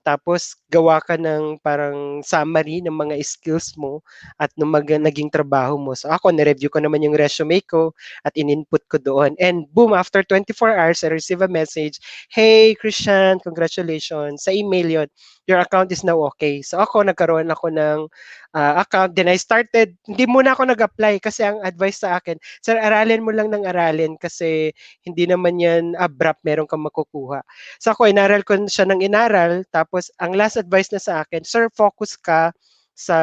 Tapos gawa ka ng parang summary ng mga skills mo at nung naging trabaho mo. So ako, na-review ko naman yung resume ko at in-input ko doon. And boom, after 24 hours, I receive a message, "Hey, Christiane, congratulations." Sa email yon, "Your account is now okay." So ako, nagkaroon ako ng account. Then I started, hindi muna ako nag-apply kasi ang advice sa akin, "Sir, aralin mo lang ng aralin kasi hindi naman yan abrupt, meron kang makukuha." So ako, inaral ko siya ng inaral. Tapos ang last advice na sa akin, "Sir, focus ka sa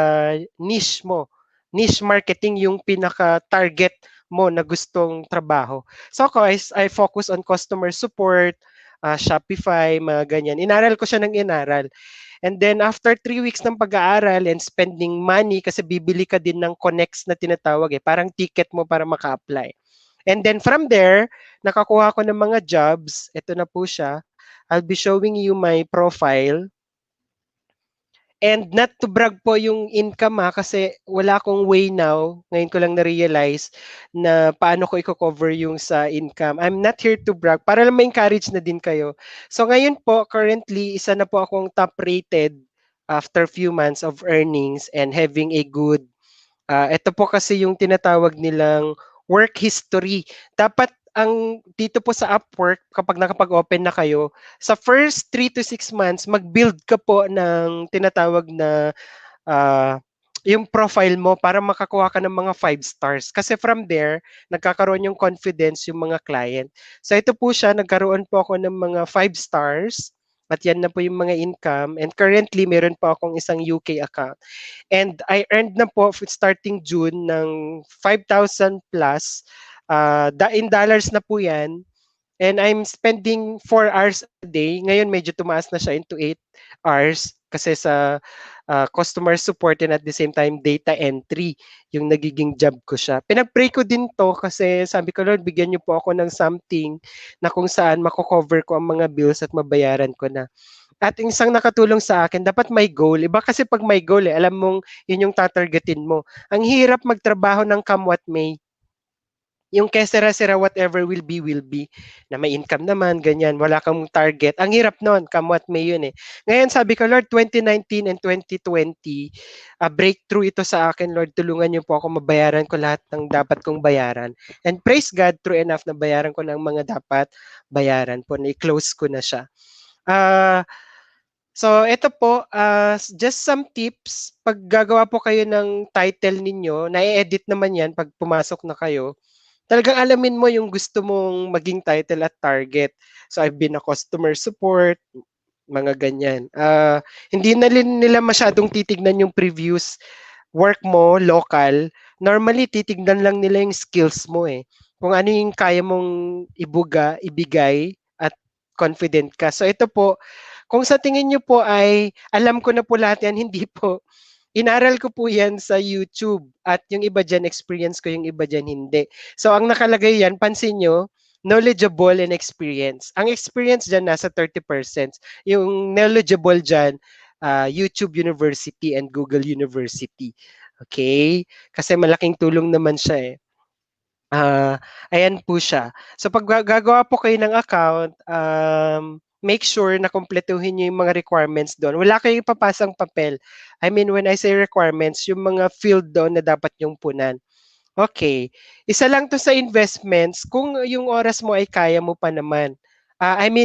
niche mo." Niche marketing yung pinaka-target mo na gustong trabaho. So ako, I focus on customer support, Shopify, mga ganyan. Inaral ko siya ng inaral. And then after 3 weeks ng pag-aaral and spending money, kasi bibili ka din ng connects na tinatawag parang ticket mo para maka-apply. And then from there, nakakuha ko ng mga jobs. Ito na po siya. I'll be showing you my profile. And not to brag po yung income kasi wala akong way now. Ngayon ko lang na-realize na paano ko i-cover yung sa income. I'm not here to brag, para lang ma-encourage na din kayo. So ngayon po, currently, isa na po akong top rated after few months of earnings and having a good, ito po kasi yung tinatawag nilang work history. Dapat ang dito po sa Upwork, kapag nakapag-open na kayo, sa first 3 to 6 months, mag-build ka po ng tinatawag na yung profile mo para makakuha ka ng mga 5 stars. Kasi from there, nagkakaroon yung confidence yung mga client. So ito po siya, nagkaroon po ako ng mga 5 stars. At yan na po yung mga income. And currently, meron po akong isang UK account. And I earned na po starting June ng 5,000 plus. In dollars na po yan. And I'm spending 4 hours a day. Ngayon medyo tumaas na siya into 8 hours kasi sa customer support and at the same time data entry yung nagiging job ko siya. Pinag-pray ko din to kasi sabi ko, Lord, bigyan niyo po ako ng something na kung saan mako-cover ko ang mga bills at mabayaran ko na. At isang nakatulong sa akin, dapat may goal. Iba kasi pag may goal, alam mong yun yung tatargetin mo. Ang hirap magtrabaho ng come what may. Yung kesera-sera, whatever will be, na may income naman, ganyan, wala kang target. Ang hirap nun, come what may yun eh. Ngayon sabi ko, Lord, 2019 and 2020, breakthrough ito sa akin, Lord, tulungan niyo po ako, mabayaran ko lahat ng dapat kong bayaran. And praise God, true enough, na bayaran ko ng mga dapat bayaran po, na i-close ko na siya. So, ito po, just some tips. Pag gagawa po kayo ng title ninyo, na-edit naman yan pag pumasok na kayo, talagang alamin mo yung gusto mong maging title at target. So, I've been a customer support, mga ganyan. Hindi na nila masyadong titignan yung previous work mo, local. Normally, titignan lang nila yung skills mo eh. Kung ano yung kaya mong ibigay at confident ka. So, ito po, kung sa tingin nyo po ay alam ko na po lahat yan, hindi po. Inaral ko po yan sa YouTube at yung iba dyan, experience ko, yung iba dyan hindi. So, ang nakalagay yan, pansin nyo, knowledgeable and experience. Ang experience dyan nasa 30%. Yung knowledgeable dyan, YouTube University and Google University. Okay? Kasi malaking tulong naman siya eh. Ayan po siya. So, pag gagawa po kayo ng account, make sure na kumpletuhin nyo yung mga requirements doon. Wala kayong ipapasang papel. I mean, when I say requirements, yung mga field doon na dapat yung punan. Okay. Isa lang to sa investments kung yung oras mo ay kaya mo pa naman.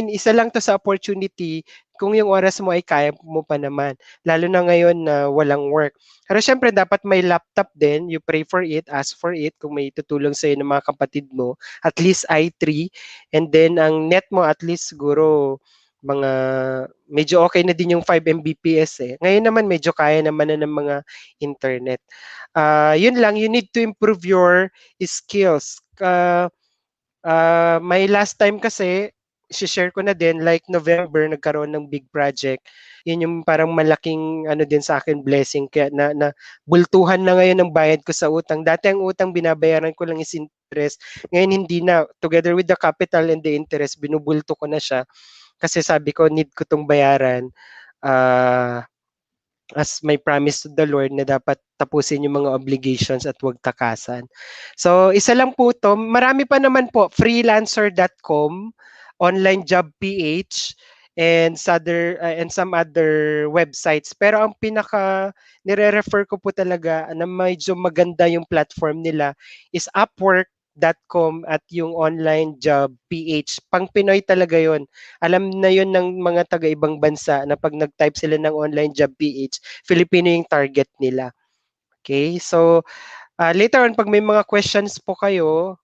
Isa lang to sa opportunity kung yung oras mo ay kaya mo pa naman. Lalo na ngayon na walang work. Pero syempre, dapat may laptop din. You pray for it, ask for it. Kung may tutulong sa'yo ng mga kapatid mo, at least i3. And then, ang net mo at least siguro mga medyo okay na din yung 5 Mbps eh. Ngayon naman medyo kaya naman na ng mga internet. Yun lang, you need to improve your skills. My last time kasi, share ko na din, like November, nagkaroon ng big project. Yun yung parang malaking ano din sa akin, blessing. Kaya na bultuhan na ngayon ng bayad ko sa utang. Dati ang utang, binabayaran ko lang is interest. Ngayon hindi na. Together with the capital and the interest, binubulto ko na siya. Kasi sabi ko, need ko tong bayaran. As may promise to the Lord na dapat tapusin yung mga obligations at huwag takasan. So, isa lang po to. Marami pa naman po, freelancer.com, online job PH, and some other websites. Pero ang pinaka nire-refer ko po talaga na medyo maganda yung platform nila is Upwork.com at yung online job PH. Pang Pinoy talaga yon. Alam na yon ng mga taga-ibang bansa na pag nag-type sila ng online job PH, Filipino yung target nila. Okay? So, later on, pag may mga questions po kayo,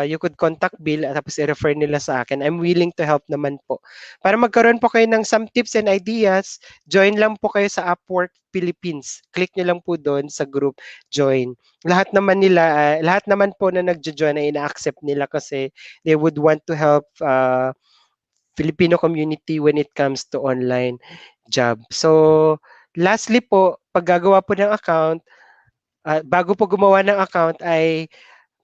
you could contact Bill at tapos i-refer nila sa akin. I'm willing to help naman po. Para magkaroon po kayo ng some tips and ideas, join lang po kayo sa Upwork Philippines. Click nyo lang po doon sa group, join. Lahat naman po na nagjo-join ay ina-accept nila kasi they would want to help Filipino community when it comes to online job. So, lastly po, pag gagawa po ng account, bago po gumawa ng account ay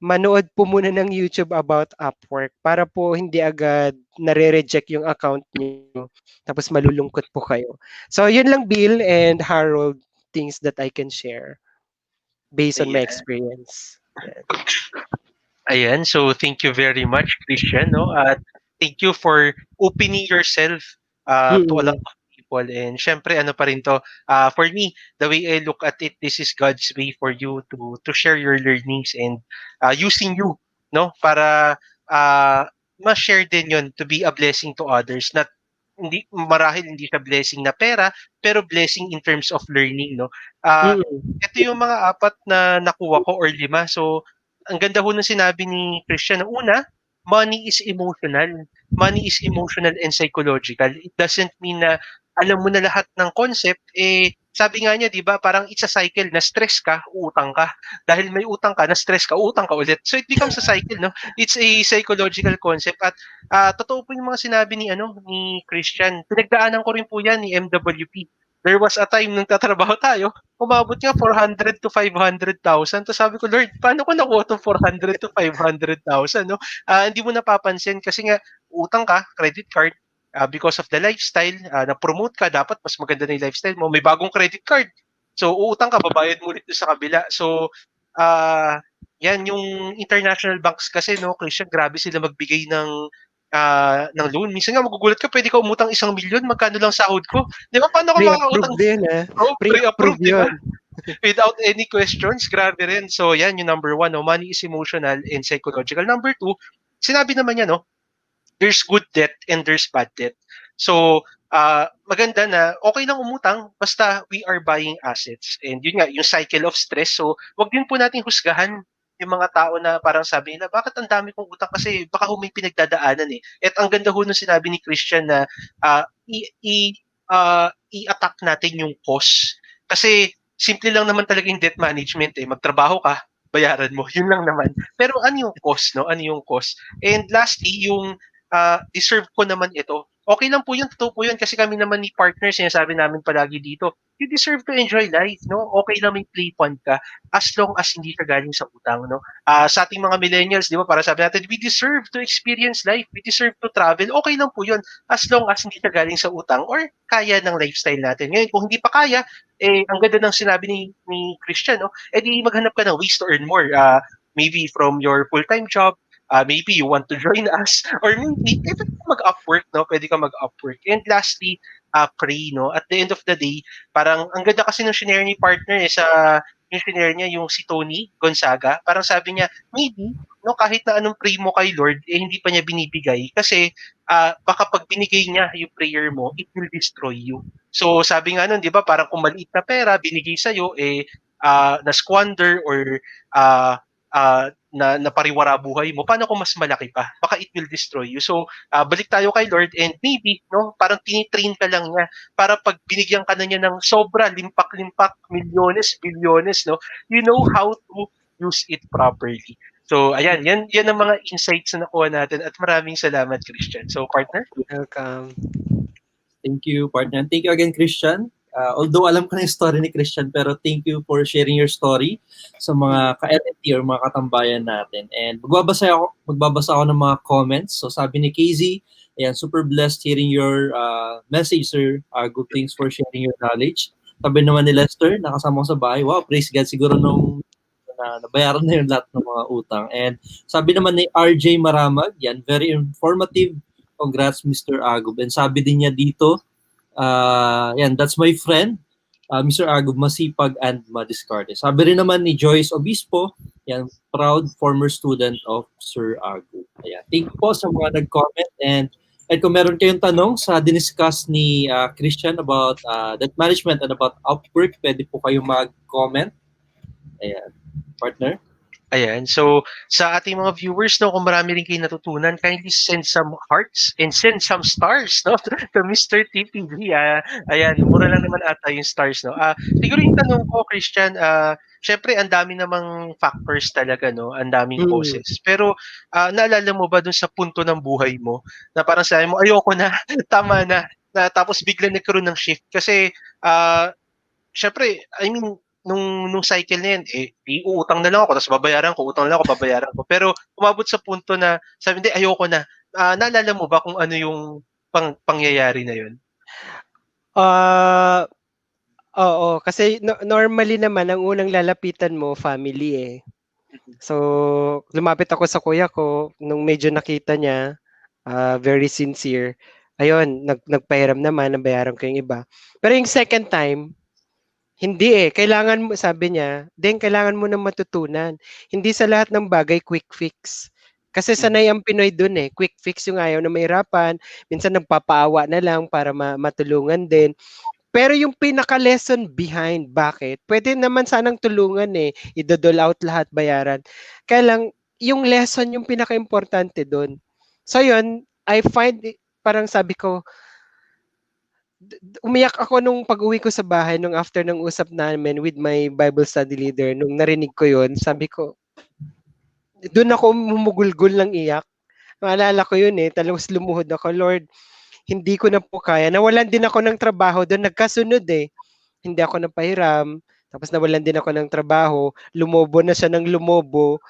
manood po muna ng YouTube about Upwork para po hindi agad nare-reject yung account niyo tapos malulungkot po kayo. So yun lang Bill and Harold, things that I can share based on my Ayan. experience. Yeah. Ayan, so thank you very much, Christian, no? At thank you for opening yourself to a lot of people. And syempre, ano pa rin to, for me, the way I look at it, this is God's way for you to share your learnings and using you, no? Para ma-share din yon to be a blessing to others. Not marahil hindi siya blessing na pera, pero blessing in terms of learning, no? Ito yung mga apat na nakuha ko or 5. So, ang ganda ho ng sinabi ni Christian. Una, money is emotional. Money is emotional and psychological. It doesn't mean na alam mo na lahat ng concept. Sabi nga niya, di ba, parang it's a cycle. Na-stress ka, utang ka. Dahil may utang ka, na-stress ka, utang ka ulit. So it becomes a cycle, no? It's a psychological concept. At totoo po yung mga sinabi ni Christian. Pinagdaanan ko rin po yan ni MWP. There was a time nung tatrabaho tayo, umabot nga 400 to 500,000. Tapos sabi ko, Lord, paano ko nakuha itong 400 to 500,000? No? Hindi mo napapansin kasi nga utang ka, credit card, because of the lifestyle, na-promote ka, dapat mas maganda na yung lifestyle mo. May bagong credit card. So, uutang ka, babayad mo ulit sa kabila. So, yan, yung international banks kasi, no, Christian, grabe sila magbigay ng loan. Minsan nga magugulat ka, pwede ka umutang 1,000,000, magkano lang sahod ko? Di ba? Paano ka makakautang? Pre-approved din Pre-approved, di ba? yun. Without any questions, grabe rin. So, yan yung number 1, no? Money is emotional and psychological. Number 2, sinabi naman niya, no? There's good debt and there's bad debt. So, maganda na okay lang umutang basta we are buying assets. And yun nga, yung cycle of stress. So, wag din po natin husgahan yung mga tao na parang sabi nila, bakit ang dami kong utang? Kasi baka may pinagdadaanan eh. At ang ganda ho nung sinabi ni Christian na i-attack natin yung cause. Kasi simple lang naman talaga yung debt management eh. Magtrabaho ka, bayaran mo. Yun lang naman. Pero ano yung cost, no? Ano yung cost? And lastly, yung deserve ko naman ito. Okay lang po yun, totoo po yun. Kasi kami naman ni partners, sinasabi namin palagi dito, you deserve to enjoy life, no? Okay lang may play fund ka as long as hindi ka galing sa utang, no? Sa ating mga millennials, di ba, para sabi natin, we deserve to experience life, we deserve to travel. Okay lang po yun as long as hindi ka galing sa utang or kaya ng lifestyle natin. Ngayon, kung hindi pa kaya, ang ganda ng sinabi ni Christian, no? Di maghanap ka ng ways to earn more. Maybe from your full-time job, maybe you want to join us, or maybe pwede ka mag-Upwork, no? Pwede ka mag-Upwork. And lastly, pray, no? At the end of the day, parang ang ganda kasi ng shinare ni partner yung shinare niya, yung si Tony Gonzaga, parang sabi niya, maybe, no, kahit na anong pray mo kay Lord, hindi pa niya binibigay kasi baka pag binigay niya yung prayer mo, it will destroy you. So sabi nga nun, di ba, parang kung maliit na pera binigay sa'yo, na-squander or na napariwara buhay mo, paano kung mas malaki pa? Baka it will destroy you. So, balik tayo kay Lord and maybe, no, parang tinitrain ka lang niya para pag binigyan ka na niya ng sobra, limpak-limpak, milyones, bilyones, no, you know how to use it properly. So, ayan, yan ang mga insights na nakuha natin at maraming salamat, Christian. So, partner? Welcome. Thank you, partner. Thank you again, Christian. Although alam ko na yung story ni Christian, pero thank you for sharing your story sa mga ka-LNT or mga katambayan natin. And magbabasa ako ng mga comments. So sabi ni KZ, ayan, super blessed hearing your message, sir. Good things for sharing your knowledge. Sabi naman ni Lester, nakasama ko sa bahay. Wow, praise God. Siguro nung nabayaran na yung lahat ng mga utang. And sabi naman ni RJ Maramag, yan, very informative Congrats, Mr. Agub. And sabi din niya dito, yan, that's my friend, Mr. Agub, masipag and madiskarte. Sabi rin naman ni Joyce Obispo, yan, proud former student of Sir Agub. Ayan. Thank you po sa mga nag-comment. And kung meron kayong tanong sa diniscuss ni Christian about debt management and about Upwork, pwede po kayo mag-comment. Ayan. Partner? Ayan. So, sa ating mga viewers, no, kung marami rin kayo natutunan, kindly send some hearts and send some stars, no, to Mr. TPV. Ayan, mura lang naman ata yung stars, no. Siguro yung tanong ko, Christian, syempre, ang dami namang factors talaga, no, ang daming causes. Pero, naalala mo ba dun sa punto ng buhay mo, na parang sabi mo, ayoko na, tama na, tapos bigla nagkaroon ng shift. Kasi, syempre, I mean, nung cycle na yan, iuutang na lang ako, tapos babayaran ko, utang na lang ako, babayaran ko. Pero umabot sa punto na, sabi, hindi, ayoko na. Naalala mo ba kung ano yung pangyayari na yun? Oo, kasi normally naman, ang unang lalapitan mo, family eh. So, lumapit ako sa kuya ko, nung medyo nakita niya, very sincere. Ayun, nagpahiram naman, nabayaran ko yung iba. Pero yung second time, hindi eh. Kailangan mo, sabi niya, kailangan mo na matutunan. Hindi sa lahat ng bagay quick fix. Kasi sanay ang Pinoy dun eh. Quick fix yung ayaw na mahirapan. Minsan nagpapaawa na lang para matulungan din. Pero yung pinaka-lesson behind, bakit? Pwede naman sanang tulungan eh. Idodol out lahat, bayaran. Kaya lang, yung lesson yung pinaka-importante dun. So yun, I find, parang sabi ko, umiyak ako nung pag-uwi ko sa bahay nung after ng usap namin with my Bible study leader. Nung narinig ko yun, sabi ko, doon ako humugulgol ng iyak. Maalala ko yun eh, talos lumuhod ako, Lord, hindi ko na po kaya. Nawalan din ako ng trabaho doon, nagkasunod eh. Hindi ako napahiram, tapos nawalan din ako ng trabaho, lumobo na siya ng lumobo.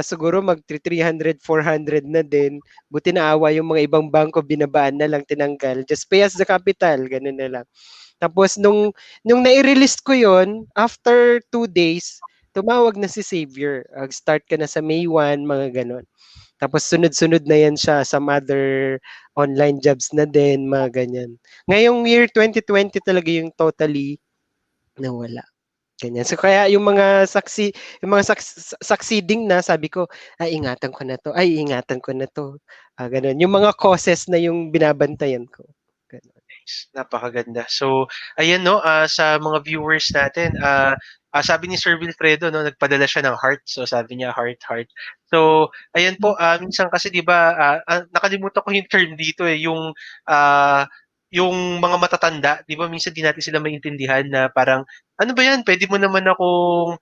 Siguro mag 300, 400 na din. Buti naawa yung mga ibang bangko, binabaan na lang, tinanggal. Just pay us the capital, ganun na lang. Tapos nung nai-release ko yon after 2 days, tumawag na si Xavier. Start ka na sa May 1, mga ganun. Tapos sunod-sunod na yan siya, some other online jobs na din, mga ganyan. Ngayong year 2020 talaga yung totally nawala. Ganyan. So kaya yung mga succeeding na, sabi ko, ingatan ko na to. Ingatan ko na to. Ganun. Yung mga causes na yung binabantayan ko. Ganun. Napakaganda. So, ayan no, sa mga viewers natin, sabi ni Sir Wilfredo, no, nagpadala siya ng heart. So, sabi niya, heart, heart. So, ayan po, minsan kasi, di ba, nakalimutan ko yung term dito eh, yung mga matatanda, di ba, minsan di natin sila maintindihan na parang, ano ba yan, pwede mo naman akong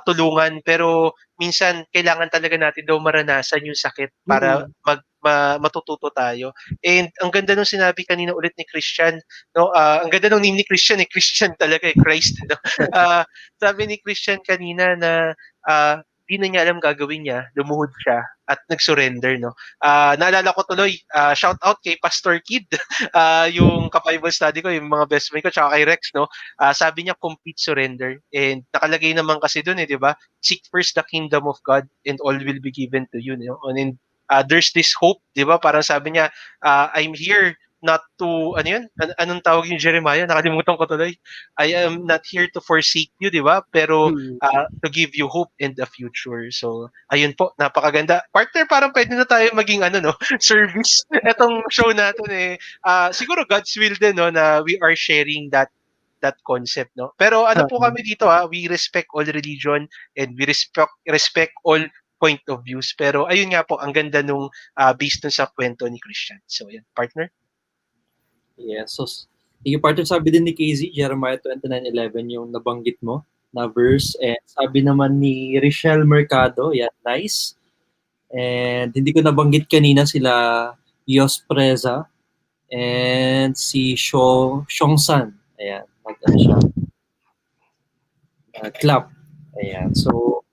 tulungan, pero minsan kailangan talaga natin daw maranasan yung sakit para matututo tayo. And ang ganda nung sinabi kanina ulit ni Christian, no? Ang ganda nung name ni Christian, Christian talaga, Christ, no? Sabi ni Christian kanina na di na niya alam gagawin niya, lumuhod siya at nag-surrender, no? Naalala ko tuloy, shout out kay Pastor Kid, yung ka-Bible study ko, yung mga best friend ko, tsaka kay Rex, no? Sabi niya, complete surrender. And nakalagay naman kasi dun eh, di ba? Seek first the kingdom of God and all will be given to you, no? And there's this hope, di ba? Parang sabi niya, I'm here not to, ano yun? Anong tawag yung Jeremiah? Nakalimutan ko tuloy. I am not here to forsake you, di ba? Pero to give you hope in the future. So, ayun po, napakaganda. Partner, parang pwede na tayo maging ano, no? Service. Etong show natin eh. Siguro God's will din, no? Na we are sharing that concept, no? Pero ano po kami dito, we respect all religion and we respect all point of views. Pero ayun nga po, ang ganda nung based dun sa kwento ni Christian. So, yan, partner. Yeah, so yung partner, sabi din ni KZ, Jeremiah 29:11 yung nabanggit mo na verse. And sabi naman ni Richelle Mercado, yan, nice. And hindi ko nabanggit kanina sila Yos Preza and si Shongsan. Ayan, mag-ano siya. Clap. Ayan, so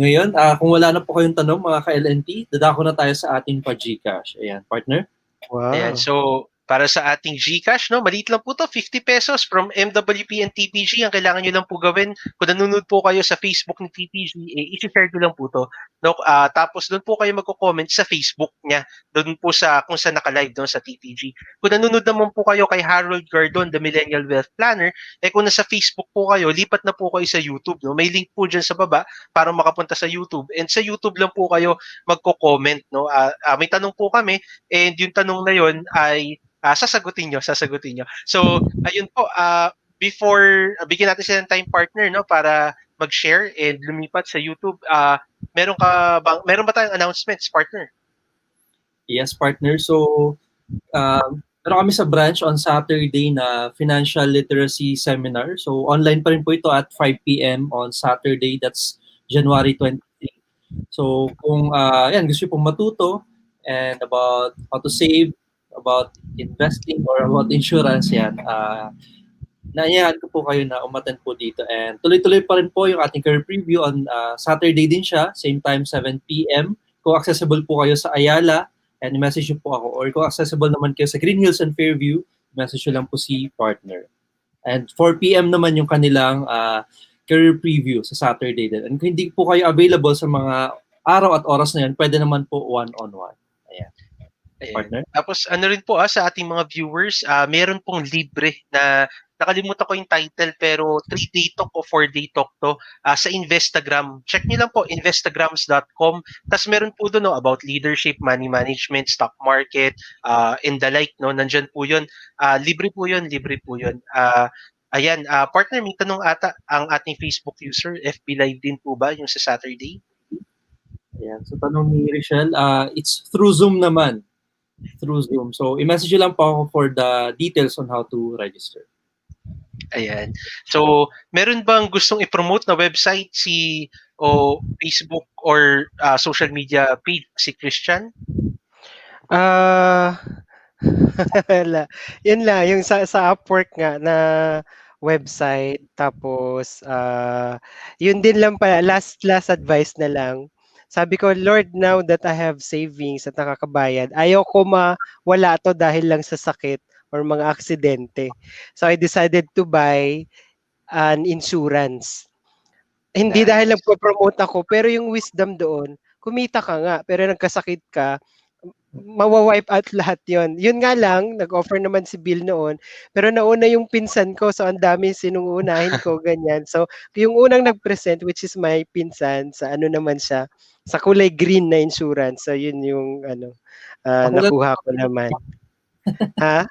ngayon, kung wala na po kayong tanong, mga ka-LNT, dadako na tayo sa ating pa-GCASH. Ayan, partner. Wow. Ayan, so Para sa ating GCASH, no, maliit lang po to, 50 pesos from MWP and TPG. Ang kailangan nyo lang po gawin, kung nanonood po kayo sa Facebook ni TPG, i-share nyo lang po to. No, tapos doon po kayo magko-comment sa Facebook niya, doon po sa kung saan naka-live doon sa TPG. Kung nanonood naman po kayo kay Harold Gardon, the Millennial Wealth Planner, kung nasa Facebook po kayo, lipat na po kayo sa YouTube. No? May link po dyan sa baba para makapunta sa YouTube. And sa YouTube lang po kayo magko-comment. No? May tanong po kami, and yung tanong na yon ay sasagutin nyo. So, ayun po, before, bigyan natin sila ng time partner, no, para mag-share and lumipat sa YouTube. Meron ba tayong announcements, partner? Yes, partner. So, meron kami sa branch on Saturday na financial literacy seminar. So, online pa rin po ito at 5 p.m. on Saturday. That's January 23. So, kung gusto nyo pong matuto and about how to save, about investing, or about insurance, naiyahan ko po kayo na umattend po dito. And tuloy-tuloy pa rin po yung ating career preview on Saturday din siya, same time, 7 p.m. Kung accessible po kayo sa Ayala, and message nyo po ako. Or kung accessible naman kayo sa Green Hills and Fairview, message nyo lang po si partner. And 4 p.m. naman yung kanilang career preview sa Saturday din. And kung hindi po kayo available sa mga araw at oras na yan, pwede naman po one-on-one. Ayan. Partner? Tapos ano rin po sa ating mga viewers, meron pong libre na nakalimutan ko yung title pero 3-day talk o 4-day talk to sa Instagram. Check niyo lang po instagrams.com. Tapos meron po doon about leadership, money management, stock market, and the like, no. Nandiyan po 'yun. Libre po 'yun. Ayan, partner, may tanong ata ang ating Facebook user, FB Live din po ba yung sa Saturday? Ayan. So tanong ni Richelle, it's through Zoom naman. Through Zoom. So, i-message lang po ako for the details on how to register. Ayan. So, meron bang gustong i-promote na website o Facebook or social media page si Christiane? Wala. Yun lang, yung sa Upwork nga na website. Tapos, yun din lang pala, last advice na lang. Sabi ko, Lord, now that I have savings at nakakabayad, ayaw ko mawala to dahil lang sa sakit or mga aksidente. So, I decided to buy an insurance. Hindi dahil nagpo-promote ako, pero yung wisdom doon, kumita ka nga, pero nagkasakit ka, mawa-wipe out lahat yon. Yun nga lang, nag-offer naman si Bill noon, pero nauna yung pinsan ko, so ang dami sinuunahin ko, ganyan. So, yung unang nag-present, which is my pinsan, sa ano naman siya, sa kulay green na insurance. So, yun yung nakuha ko naman. Ha?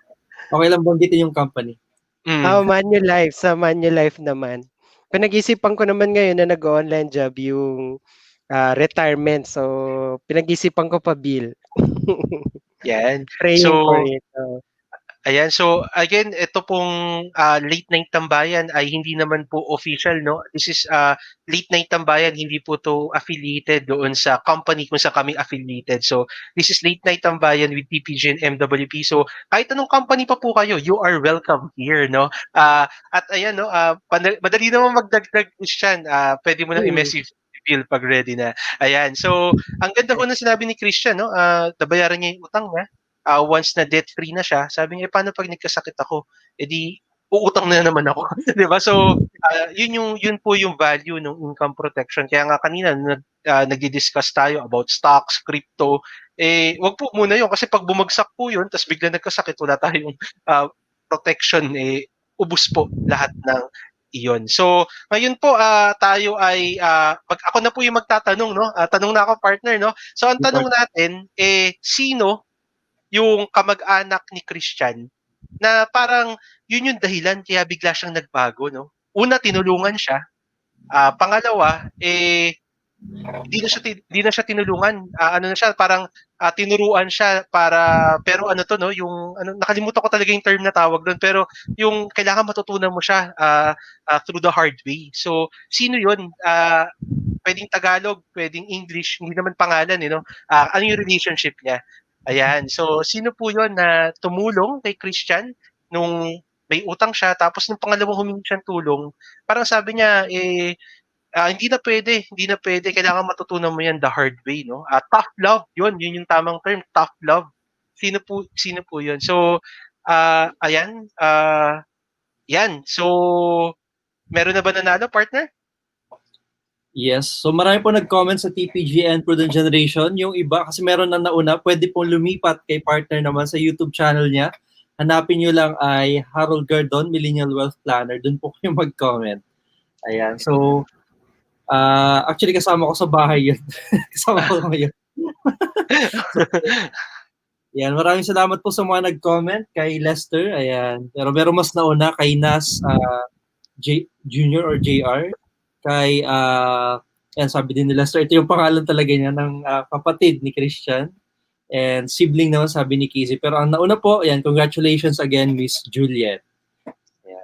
Okay lang banggitin yung company. Manulife. Sa Manulife naman. Pinag-isipan ko naman ngayon na nag-online job yung retirement. So, pinag-isipan ko pa, Bill. Yan. Praying for it. Ayan, so again, ito pong late night tambayan ay hindi naman po official, no? This is late night tambayan, hindi po to affiliated doon sa company kung saan kami affiliated. So, this is late night tambayan with TPG and MWP. So, kahit anong company pa po kayo, you are welcome here, no? At ayan, no, madali naman magdagdag Christian. Pwede mo nang i-message si Bill pag ready na. Ayan, so ang ganda po na sinabi ni Christian, no? Nabayaran niya yung utang niya. Once na debt-free na siya, sabi niya, paano pag nagkasakit ako? Di, uutang na naman ako. Di ba? So, yun po yung value ng income protection. Kaya nga kanina, nagdi-discuss tayo about stocks, crypto. Wag po muna yun. Kasi pag bumagsak po yun, tapos bigla nagkasakit, wala tayong protection, ubus po lahat ng iyon. So, ngayon po tayo ay ako na po yung magtatanong, no? Tanong na ako, partner, no? So, ang tanong natin sino yung kamag-anak ni Christiane na parang yun yung dahilan kaya bigla siyang nagbago, no? Una, tinulungan siya. Pangalawa, hindi na siya tinulungan. Ano na siya, parang tinuruan siya pero ano to, no, yung nakalimutan ko talaga yung term na tawag doon, pero yung kailangan matutunan mo siya through the hard way. So, sino yun? Pwedeng Tagalog, pwedeng English, hindi naman pangalan, no? Ano yung relationship niya? Ayan. So, sino po yun na tumulong kay Christiane nung may utang siya, tapos nung pangalawang humingi siyang tulong, parang sabi niya, hindi na pwede, kailangan matutunan mo yan the hard way, no? Tough love, yun yung tamang term, tough love. Sino po 'yun? So, ayan, yan. So, meron na ba nanalo, partner? Yes. So marami po nag-comment sa TPG and Prudent Generation. Yung iba, kasi meron na nauna, pwede pong lumipat kay partner naman sa YouTube channel niya. Hanapin nyo lang ay Harold Gardon, Millennial Wealth Planner. Doon po kayo mag-comment. Ayan. So, actually kasama ko sa bahay yun. Kasama ko ngayon. Yan, maraming salamat po sa mga nag-comment kay Lester. Ayan. Pero meron mas nauna kay Nas Junior or JR. Kay, yan, sabi din ni Lester, ito yung pangalan talaga niya ng kapatid ni Christiane. And sibling naman sabi ni Kizzy. Pero ang nauna po, yan, congratulations again, Miss Juliet.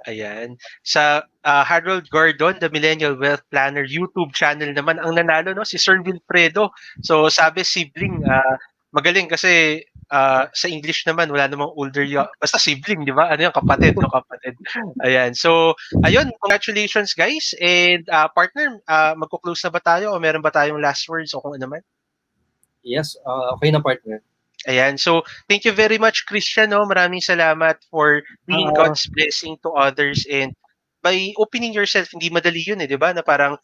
Ayan. Sa Harold Gardon, the Millennial Wealth Planner YouTube channel naman, ang nanalo, no, si Sir Wilfredo. So sabi sibling, magaling kasi sa English naman, wala namang older basta sibling, di ba? Ano yung kapatid, no? Kapatid. Ayan. So, ayun, congratulations guys. And partner, magko-close na ba tayo o meron ba tayong last words o kung ano man? Yes, okay na partner. Ayan. So, thank you very much, Christian. No? Maraming salamat for being God's blessing to others, and by opening yourself, hindi madali yun di ba? Na parang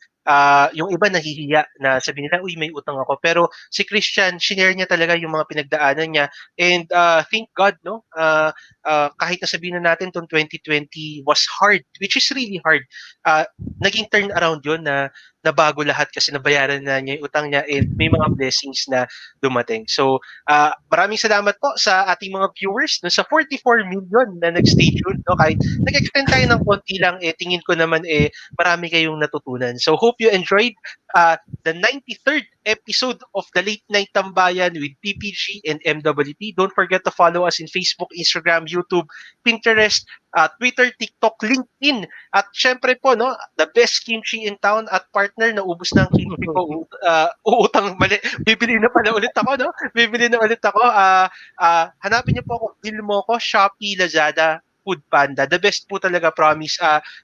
yung iba nahihiya na sabi nila, uy, may utang ako. Pero si Christian, shinare niya talaga yung mga pinagdaanan niya. And thank God, no? Kahit na sabihin na natin itong 2020 was hard, which is really hard, naging turn around yun na nabago lahat kasi nabayaran na niya yung utang niya and may mga blessings na dumating. So, maraming salamat po sa ating mga viewers no, sa 44 million na nag-stay tuned. No? Kahit nag-extend tayo ng konti lang, tingin ko naman marami kayong natutunan. So, hope you enjoyed the 93rd episode of the Late Night Tambayan with PPG and MWP. Don't forget to follow us in Facebook, Instagram, YouTube, Pinterest, Twitter, TikTok, LinkedIn. At syempre po, no, the best kimchi in town at partner, naubos na ang kimchi ko. Uutang mali. Bibili na pala ulit ako, no? Bibili na ulit ako. Hanapin niyo po ako, Bille mo ko, Shopee, Lazada, Food Panda. The best po talaga, promise.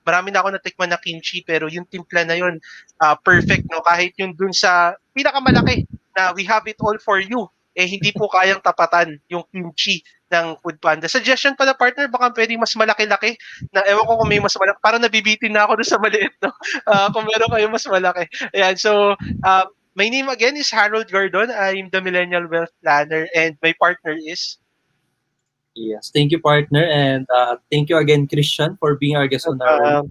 Marami na ako natikman na kimchi, pero yung timpla na yun, perfect, no? Kahit yung dun sa pinakamalaki na we have it all for you, hindi po kayang tapatan yung kimchi ng Food Panda. Suggestion pala, partner, baka pwedeng mas malaki-laki. Na, ewan ko kung may mas malaki. Parang nabibitin na ako doon sa maliit, no? Kung meron kayo mas malaki. Ayan, so, my name again is Harold Gardon. I'm the Millennial Wealth Planner and my partner is... Yes, thank you, partner. And thank you again, Christian, for being our guest on our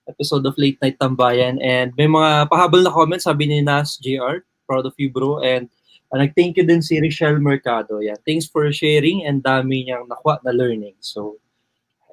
episode of Late Night Tambayan. And may mga pahabol na comments, sabi ni Nas JR, proud of you, bro. And nag-thank you din si Richelle Mercado. Yan. Thanks for sharing and dami niyang nakuha na learning. So,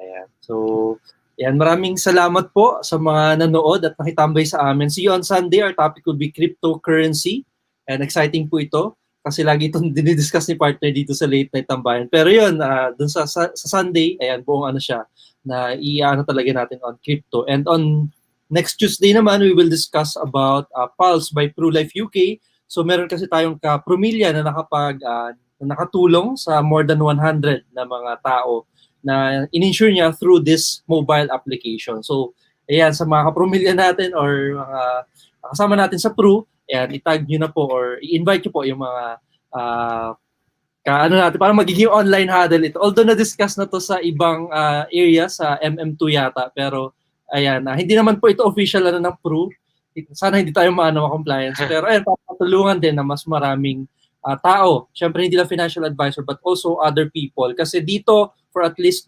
ayan. So, yan. Maraming salamat po sa mga nanood at nakitambay sa amin. See you on Sunday. Our topic will be cryptocurrency. And exciting po ito kasi lagi itong dinidiscuss ni partner dito sa Late Night Tambayan. Pero yun, dun sa Sunday, ayan, buong ano siya, na i-ano talaga natin on crypto. And on next Tuesday naman, we will discuss about Pulse by ProLife UK. So meron kasi tayong kapromilya na nakatulong sa more than 100 na mga tao na in-insure niya through this mobile application. So ayan, sa mga kapromilya natin or mga kasama natin sa Pro, ayan, itag nyo na po or i-invite nyo po yung mga natin, parang magiging online huddle ito. Although na-discuss na to sa ibang area, sa MM2 yata, pero ayan, hindi naman po ito official ng Pro. Sana hindi tayo compliance. Pero ayun, papatulungan din na mas maraming tao. Siyempre, hindi lang financial advisor but also other people. Kasi dito, for at least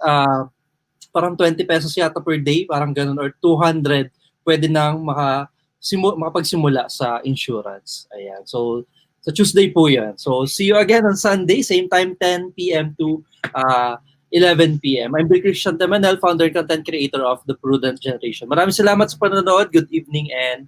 parang 20 pesos yata per day, parang ganun, or 200, pwede nang makapagsimula sa insurance. Ayan. So, sa Tuesday po yan. So, see you again on Sunday, same time, 10 p.m. to 11 p.m. I'm Christiane Temanel, founder and content creator of the Prudent Generation. Maraming salamat sa panonood. Good evening and